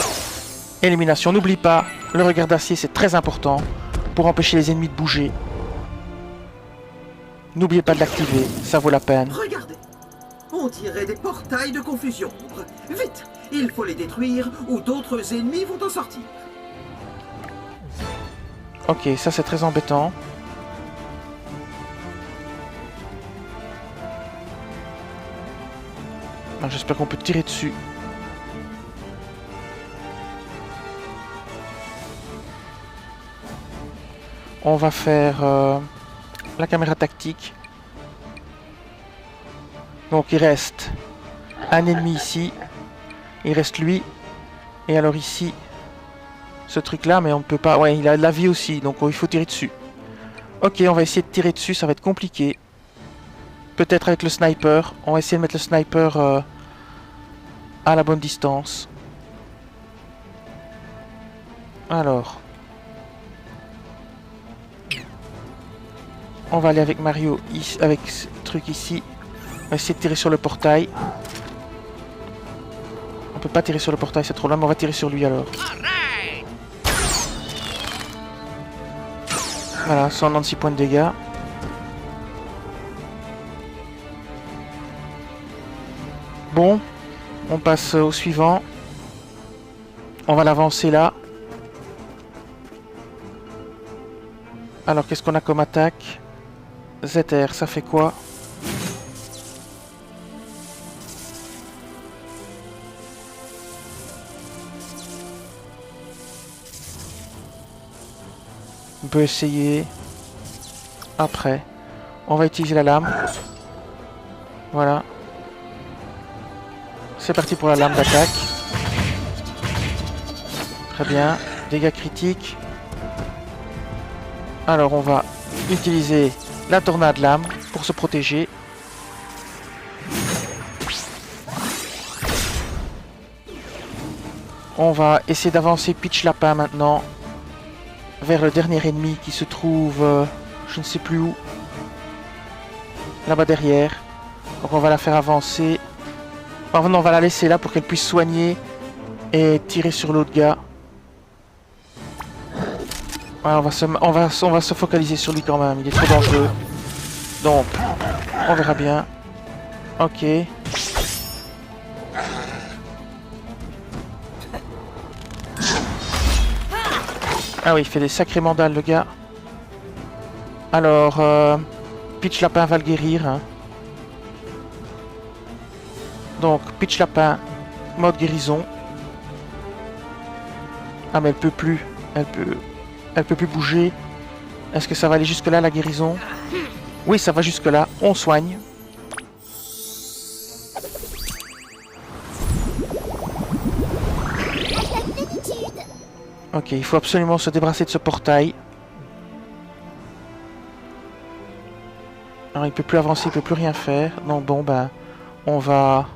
Élimination. N'oublie pas, le regard d'acier, c'est très important pour empêcher les ennemis de bouger. N'oubliez pas de l'activer. Ça vaut la peine. Regardez, on dirait des portails de confusion. Vite, il faut les détruire ou d'autres ennemis vont en sortir. Ok, ça c'est très embêtant. J'espère qu'on peut tirer dessus. On va faire la caméra tactique. Donc il reste un ennemi ici. Il reste lui. Et alors ici... ce truc là, mais on ne peut pas... Ouais, il a de la vie aussi, donc il faut tirer dessus. Ok, on va essayer de tirer dessus, ça va être compliqué. Peut-être avec le sniper. On va essayer de mettre le sniper à la bonne distance. Alors. On va aller avec Mario, avec ce truc ici. On va essayer de tirer sur le portail. On peut pas tirer sur le portail, c'est trop loin, mais on va tirer sur lui alors. Voilà, 196 points de dégâts. Bon, on passe au suivant. On va l'avancer là. Alors, qu'est-ce qu'on a comme attaque? ZR, ça fait quoi? On peut essayer. Après, on va utiliser la lame. Voilà. C'est parti pour la lame d'attaque. Très bien. Dégâts critiques. Alors on va utiliser la tornade lame pour se protéger. On va essayer d'avancer Peach Lapin maintenant vers le dernier ennemi qui se trouve je ne sais plus où, là-bas derrière. Donc on va la faire avancer. Enfin non, on va la laisser là pour qu'elle puisse soigner et tirer sur l'autre gars. Ouais, on va se focaliser sur lui quand même, il est trop dangereux. Donc, on verra bien. Ok. Ah oui, il fait des sacrés mandales, le gars. Alors, Pitch Lapin va le guérir. Hein. Donc, Pitch Lapin, mode guérison. Ah, mais elle peut plus. Elle peut plus bouger. Est-ce que ça va aller jusque-là, la guérison? Oui, ça va jusque-là. On soigne. Ok, il faut absolument se débarrasser de ce portail. Alors, il peut plus avancer, il peut plus rien faire. Donc bon, ben, on va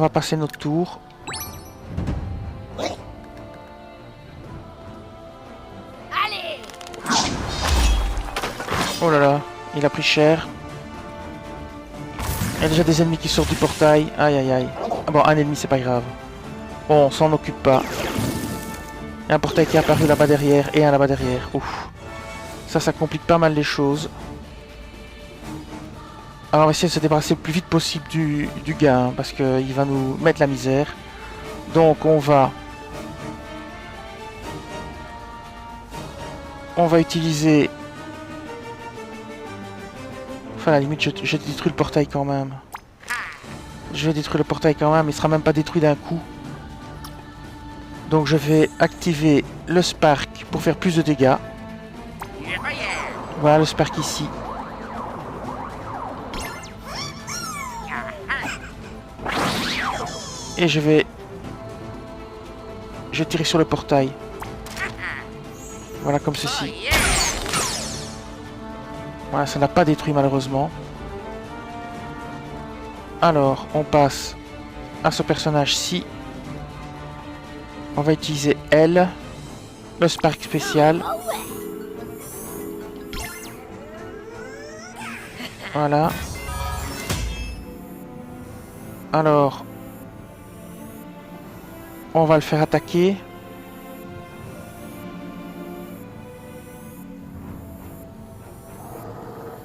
passer notre tour. Allez! Oh là là, il a pris cher. Il y a déjà des ennemis qui sortent du portail. Aïe aïe aïe. Ah bon, un ennemi, c'est pas grave. Bon, on s'en occupe pas. Il y a un portail qui est apparu là-bas derrière et un là-bas derrière. Ouf. Ça complique pas mal les choses. Alors on va essayer de se débarrasser le plus vite possible du gars, hein, parce qu'il va nous mettre la misère. Donc on va utiliser... Enfin à la limite je détruis le portail quand même. Je vais détruire le portail quand même, il sera même pas détruit d'un coup. Donc je vais activer le Spark pour faire plus de dégâts. Voilà le Spark ici. Et je vais tirer sur le portail. Voilà comme ceci. Voilà, ça n'a pas détruit malheureusement. Alors, on passe à ce personnage-ci. On va utiliser elle, le Spark spécial. Voilà. Alors, on va le faire attaquer.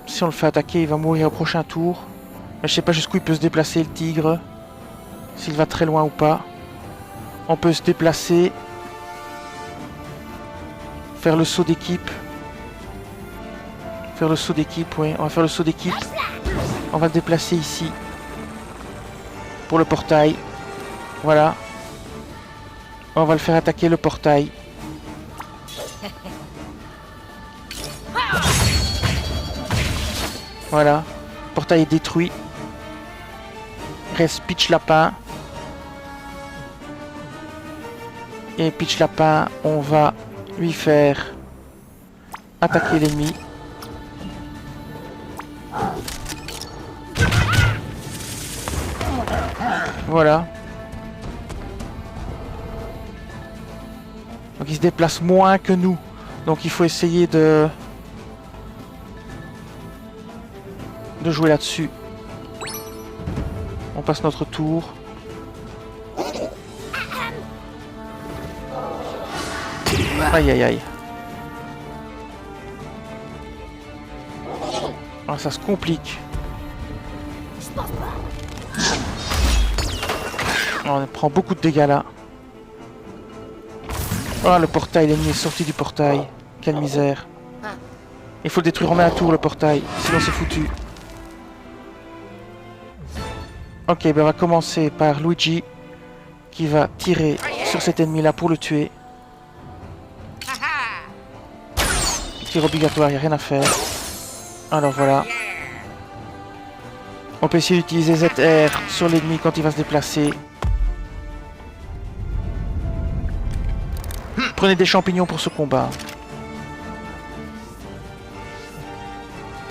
Si on le fait attaquer, il va mourir au prochain tour. Mais je sais pas jusqu'où il peut se déplacer, le tigre. S'il va très loin ou pas. On peut se déplacer. Faire le saut d'équipe. Faire le saut d'équipe, oui. On va faire le saut d'équipe. On va le déplacer ici. Pour le portail. Voilà. On va le faire attaquer le portail. Voilà. Le portail est détruit. Reste Pitch Lapin. Et Pitch Lapin, on va lui faire attaquer l'ennemi. Voilà. Donc il se déplace moins que nous. Donc il faut essayer de jouer là-dessus. On passe notre tour. Aïe aïe aïe. Ah, ça se complique. On prend beaucoup de dégâts là. Oh, le portail, l'ennemi est sorti du portail. Quelle misère. Il faut le détruire en un tour, le portail. Sinon c'est foutu. Ok, ben on va commencer par Luigi. Qui va tirer sur cet ennemi là pour le tuer. Tir obligatoire, il n'y a rien à faire. Alors voilà. On peut essayer d'utiliser ZR sur l'ennemi quand il va se déplacer. Prenez des champignons pour ce combat.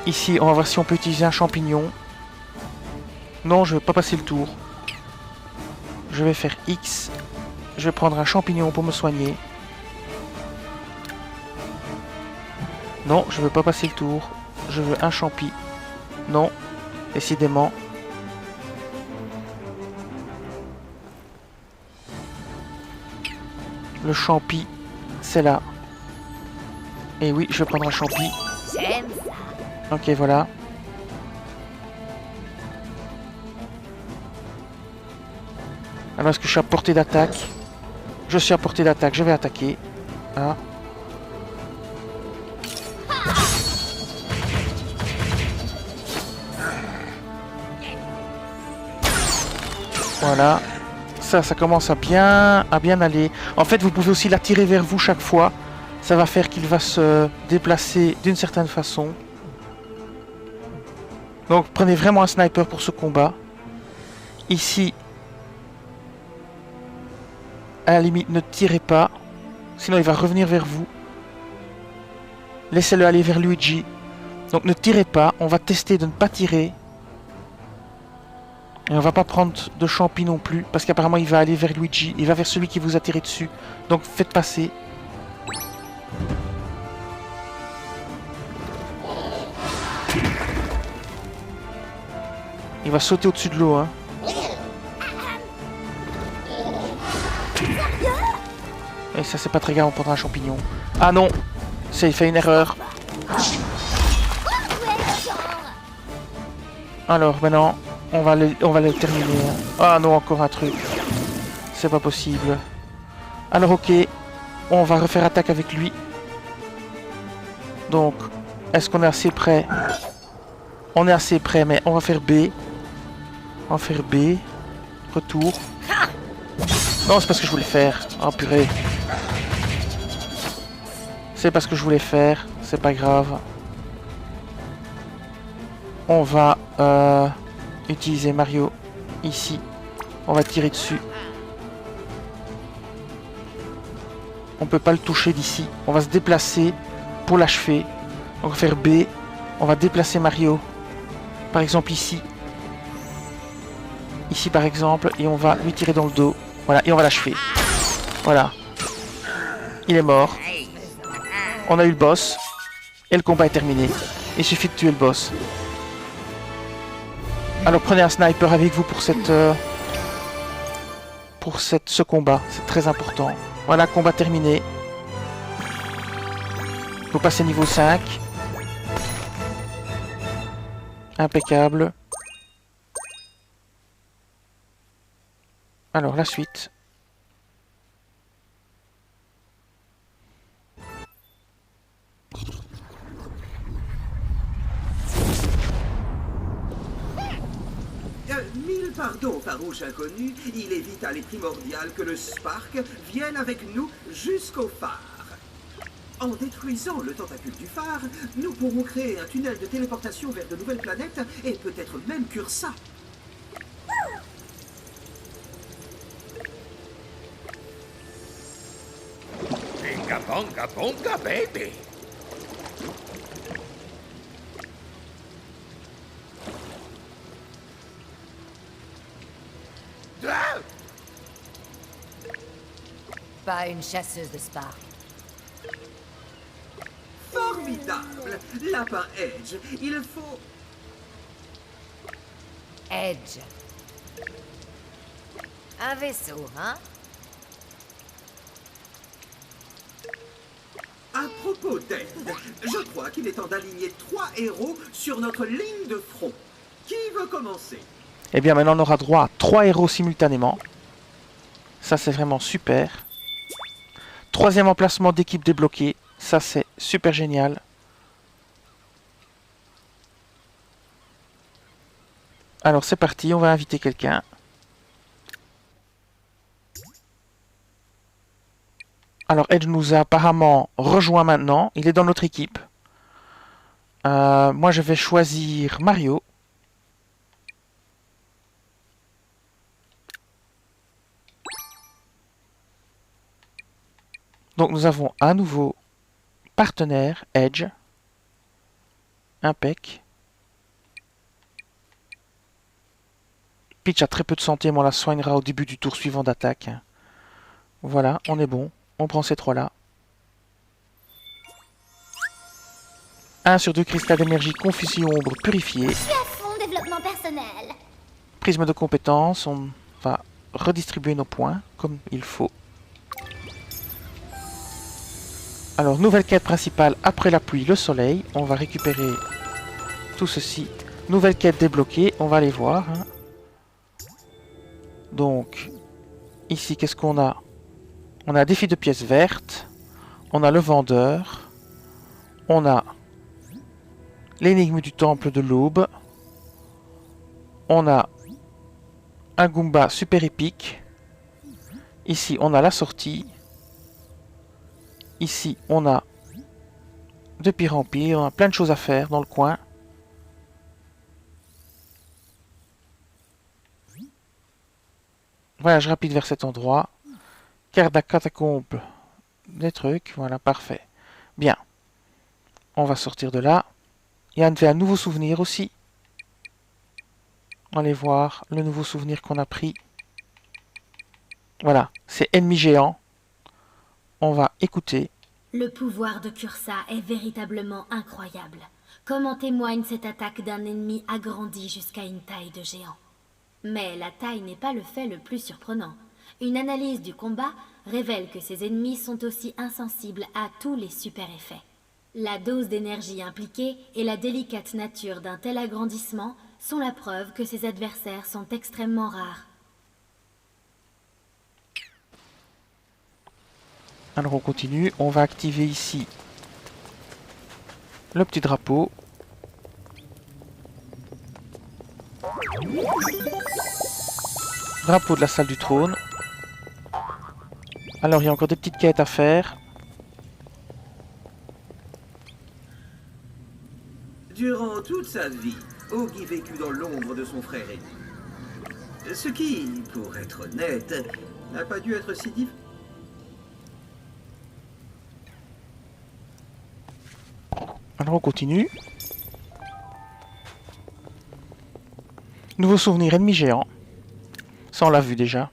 Ici, on va voir si on peut utiliser un champignon. Non, je ne vais pas passer le tour. Je vais faire X. Je vais prendre un champignon pour me soigner. Non, je ne veux pas passer le tour. Je veux un champi. Non, décidément. Le champi, c'est là. Et oui, je vais prendre un champi. J'aime ça. Ok, voilà. Alors, est-ce que je suis à portée d'attaque? Je suis à portée d'attaque, je vais attaquer. Ah. Voilà. Ça commence à bien aller. En fait, vous pouvez aussi l'attirer vers vous chaque fois. Ça va faire qu'il va se déplacer d'une certaine façon. Donc, prenez vraiment un sniper pour ce combat. Ici, à la limite, ne tirez pas. Sinon, il va revenir vers vous. Laissez-le aller vers Luigi. Donc, ne tirez pas. On va tester de ne pas tirer. Et on va pas prendre de champi non plus, parce qu'apparemment il va aller vers Luigi, il va vers celui qui vous a tiré dessus. Donc faites passer. Il va sauter au-dessus de l'eau, hein. Et ça c'est pas très grave, on prendra un champignon. Ah non, ça il fait une erreur. Alors maintenant... On va le terminer. Ah non, encore un truc. C'est pas possible. Alors ok. On va refaire attaque avec lui. Donc, est-ce qu'on est assez près? On est assez près, mais on va faire B. On va faire B. Retour. Non, c'est pas ce que je voulais faire. Oh purée. C'est pas ce que je voulais faire. C'est pas grave. On va... utiliser Mario ici. On va tirer dessus. On peut pas le toucher d'ici. On va se déplacer pour l'achever. On va faire B. On va déplacer Mario. Par exemple ici. Ici par exemple. Et on va lui tirer dans le dos. Voilà. Et on va l'achever. Voilà. Il est mort. On a eu le boss. Et le combat est terminé. Il suffit de tuer le boss. Alors prenez un sniper avec vous pour ce combat, c'est très important. Voilà, combat terminé. Vous passez niveau 5. Impeccable. Alors la suite. Mille pardons, farouche inconnu, il est vital et primordial que le Spark vienne avec nous jusqu'au phare. En détruisant le tentacule du phare, nous pourrons créer un tunnel de téléportation vers de nouvelles planètes et peut-être même Cursa. Binga bonga bonga baby. Pas une chasseuse de Spark. Formidable! Lapin Edge, il faut... Edge. Un vaisseau, hein? À propos d'Ed, je crois qu'il est temps d'aligner 3 héros sur notre ligne de front. Qui veut commencer? Et bien maintenant on aura droit à 3 héros simultanément. Ça c'est vraiment super. 3e emplacement d'équipe débloqué. Ça c'est super génial. Alors c'est parti, on va inviter quelqu'un. Alors Edge nous a apparemment rejoint maintenant. Il est dans notre équipe. Moi je vais choisir Mario. Donc nous avons un nouveau partenaire, Edge. Impec. Peach a très peu de santé, mais on la soignera au début du tour suivant d'attaque. Voilà, on est bon. On prend ces 3-là. 1 sur 2 cristal d'énergie, confusion ombre purifié. Je suis à fond développement personnel. Prisme de compétences, on va redistribuer nos points comme il faut. Alors, nouvelle quête principale, après la pluie, le soleil. On va récupérer tout ceci. Nouvelle quête débloquée, on va aller voir. Hein. Donc, ici, qu'est-ce qu'on a? On a un défi de pièces vertes. on a le vendeur. On a l'énigme du temple de l'aube. On a un Goomba super épique. Ici, on a la sortie. Ici, on a de pire en pire. On a plein de choses à faire dans le coin. Voyage rapide vers cet endroit. Carte à catacombe. Des trucs. Voilà, parfait. Bien. On va sortir de là. Yann fait un nouveau souvenir aussi. Allez voir le nouveau souvenir qu'on a pris. Voilà, c'est ennemi géant. On va écouter. Le pouvoir de Cursa est véritablement incroyable, comme en témoigne cette attaque d'un ennemi agrandi jusqu'à une taille de géant. Mais la taille n'est pas le fait le plus surprenant. Une analyse du combat révèle que ces ennemis sont aussi insensibles à tous les super effets. La dose d'énergie impliquée et la délicate nature d'un tel agrandissement sont la preuve que ces adversaires sont extrêmement rares. Alors on continue, on va activer ici le petit drapeau. Drapeau de la salle du trône. Alors il y a encore des petites quêtes à faire. Durant toute sa vie, Augie vécut dans l'ombre de son frère aîné. Ce qui, pour être honnête, n'a pas dû être si difficile. Alors on continue. Nouveau souvenir ennemi géant. Ça on l'a vu déjà.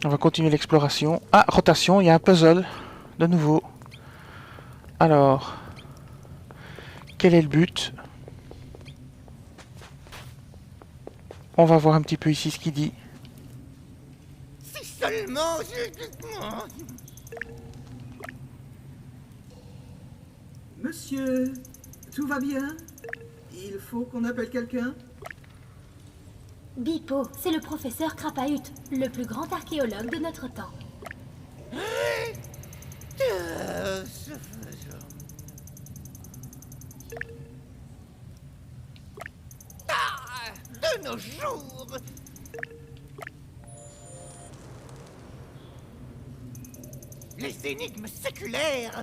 On va continuer l'exploration. Ah, rotation, il y a un puzzle. De nouveau. Alors. Quel est le but? On va voir un petit peu ici ce qu'il dit. Si seulement Monsieur, tout va bien? Il faut qu'on appelle quelqu'un? Bipo, c'est le professeur Krapahut, le plus grand archéologue de notre temps. De nos jours. Les énigmes séculaires.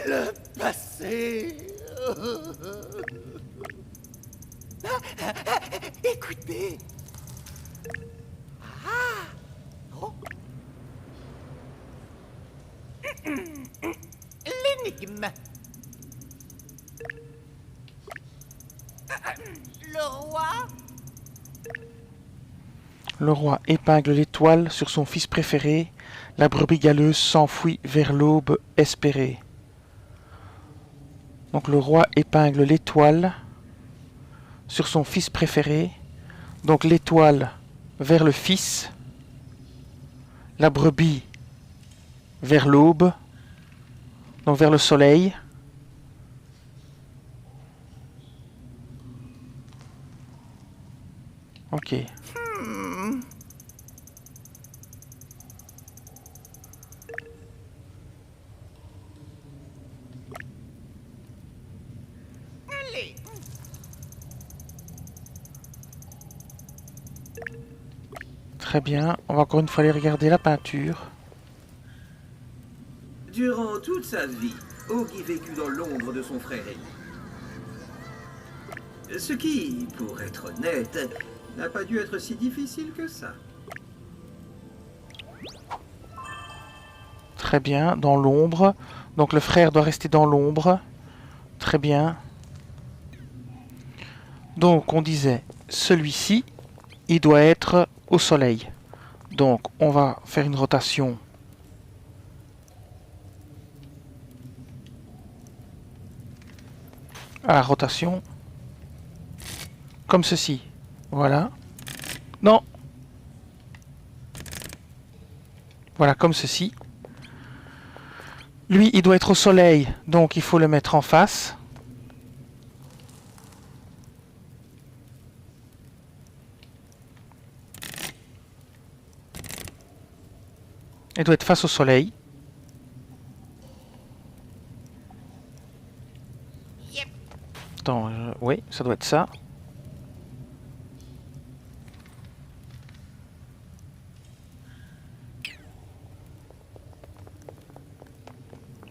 Le passé. Écoutez. Ah. Oh. L'énigme. Le roi. Le roi épingle l'étoile sur son fils préféré. La brebis galeuse s'enfuit vers l'aube espérée. Donc le roi épingle l'étoile sur son fils préféré. Donc l'étoile vers le fils. La brebis vers l'aube. Donc vers le soleil. Ok. Allez. Très bien. On va encore une fois aller regarder la peinture. Durant toute sa vie, Augie vécut dans l'ombre de son frère aîné. Ce qui, pour être honnête, n'a pas dû être si difficile que ça. Très bien. Dans l'ombre. Donc le frère doit rester dans l'ombre. Très bien. Donc on disait, celui-ci, il doit être au soleil. Donc on va faire une rotation. À la rotation. Comme ceci. Voilà. Non. Voilà, comme ceci. Lui, il doit être au soleil, donc il faut le mettre en face. Elle doit être face au soleil. Yep. Attends, oui, ça doit être ça.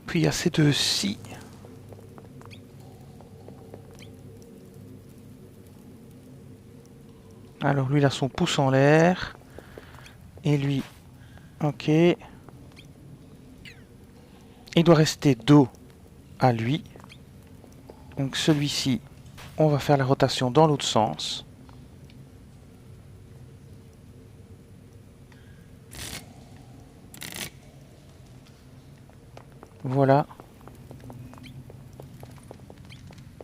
Puis il y a ces deux-ci. Alors lui il a son pouce en l'air. Et lui, ok. Il doit rester dos à lui. Donc celui-ci, on va faire la rotation dans l'autre sens. Voilà.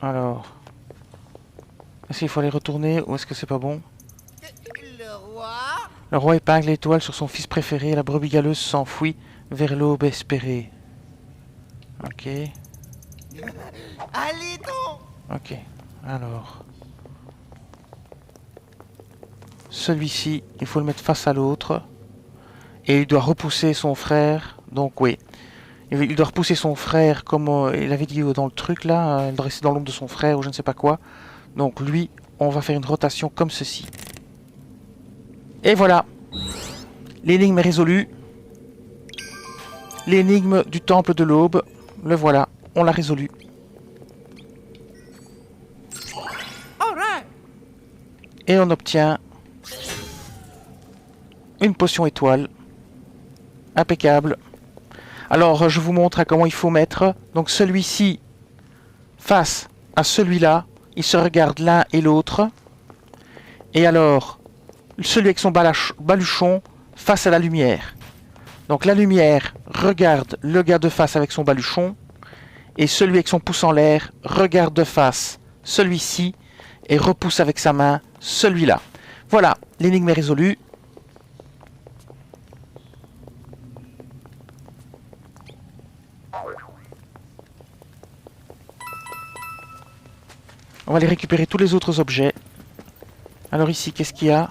Alors, est-ce qu'il faut aller retourner ou est-ce que c'est pas bon? Le roi? Le roi épingle l'étoile sur son fils préféré, la brebis galeuse s'enfuit vers l'aube espérée. Ok, Allez donc! ok. Alors, celui-ci, il faut le mettre face à l'autre. Et il doit repousser son frère. Donc oui, il doit repousser son frère comme il avait dit dans le truc là. Il doit rester dans l'ombre de son frère ou je ne sais pas quoi. Donc lui, on va faire une rotation comme ceci. Et voilà. L'énigme est résolue. L'énigme du temple de l'aube. Le voilà. On l'a résolu. Alright! Et on obtient une potion étoile. Impeccable. Alors je vous montre à comment il faut mettre. Donc celui-ci face à celui-là. Ils se regardent l'un et l'autre. Et alors, celui avec son baluchon face à la lumière. Donc la lumière regarde le gars de face avec son baluchon. Et celui avec son pouce en l'air regarde de face celui-ci et repousse avec sa main celui-là. Voilà, l'énigme est résolue. On va aller récupérer tous les autres objets. Alors ici, qu'est-ce qu'il y a?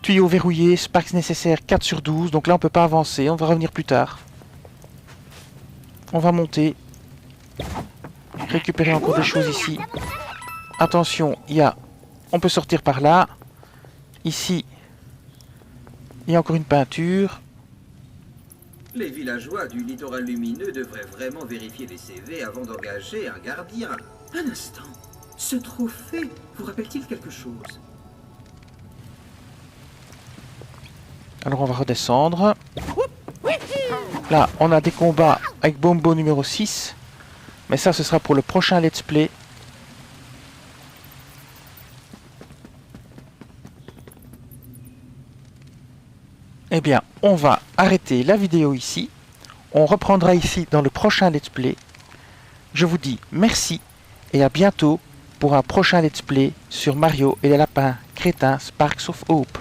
Tuyau verrouillé, Sparks nécessaire 4 sur 12. Donc là, on peut pas avancer. On va revenir plus tard. On va monter. Récupérer encore des choses ici. Attention, il y a... On peut sortir par là. Ici, il y a encore une peinture. Les villageois du littoral lumineux devraient vraiment vérifier les CV avant d'engager un gardien. Un instant. Ce trophée vous rappelle-t-il quelque chose? Alors on va redescendre. Là, on a des combats avec Bombo numéro 6. Mais ça, ce sera pour le prochain let's play. Eh bien, on va arrêter la vidéo ici. On reprendra ici dans le prochain let's play. Je vous dis merci et à bientôt pour un prochain let's play sur Mario et les lapins crétins Sparks of Hope.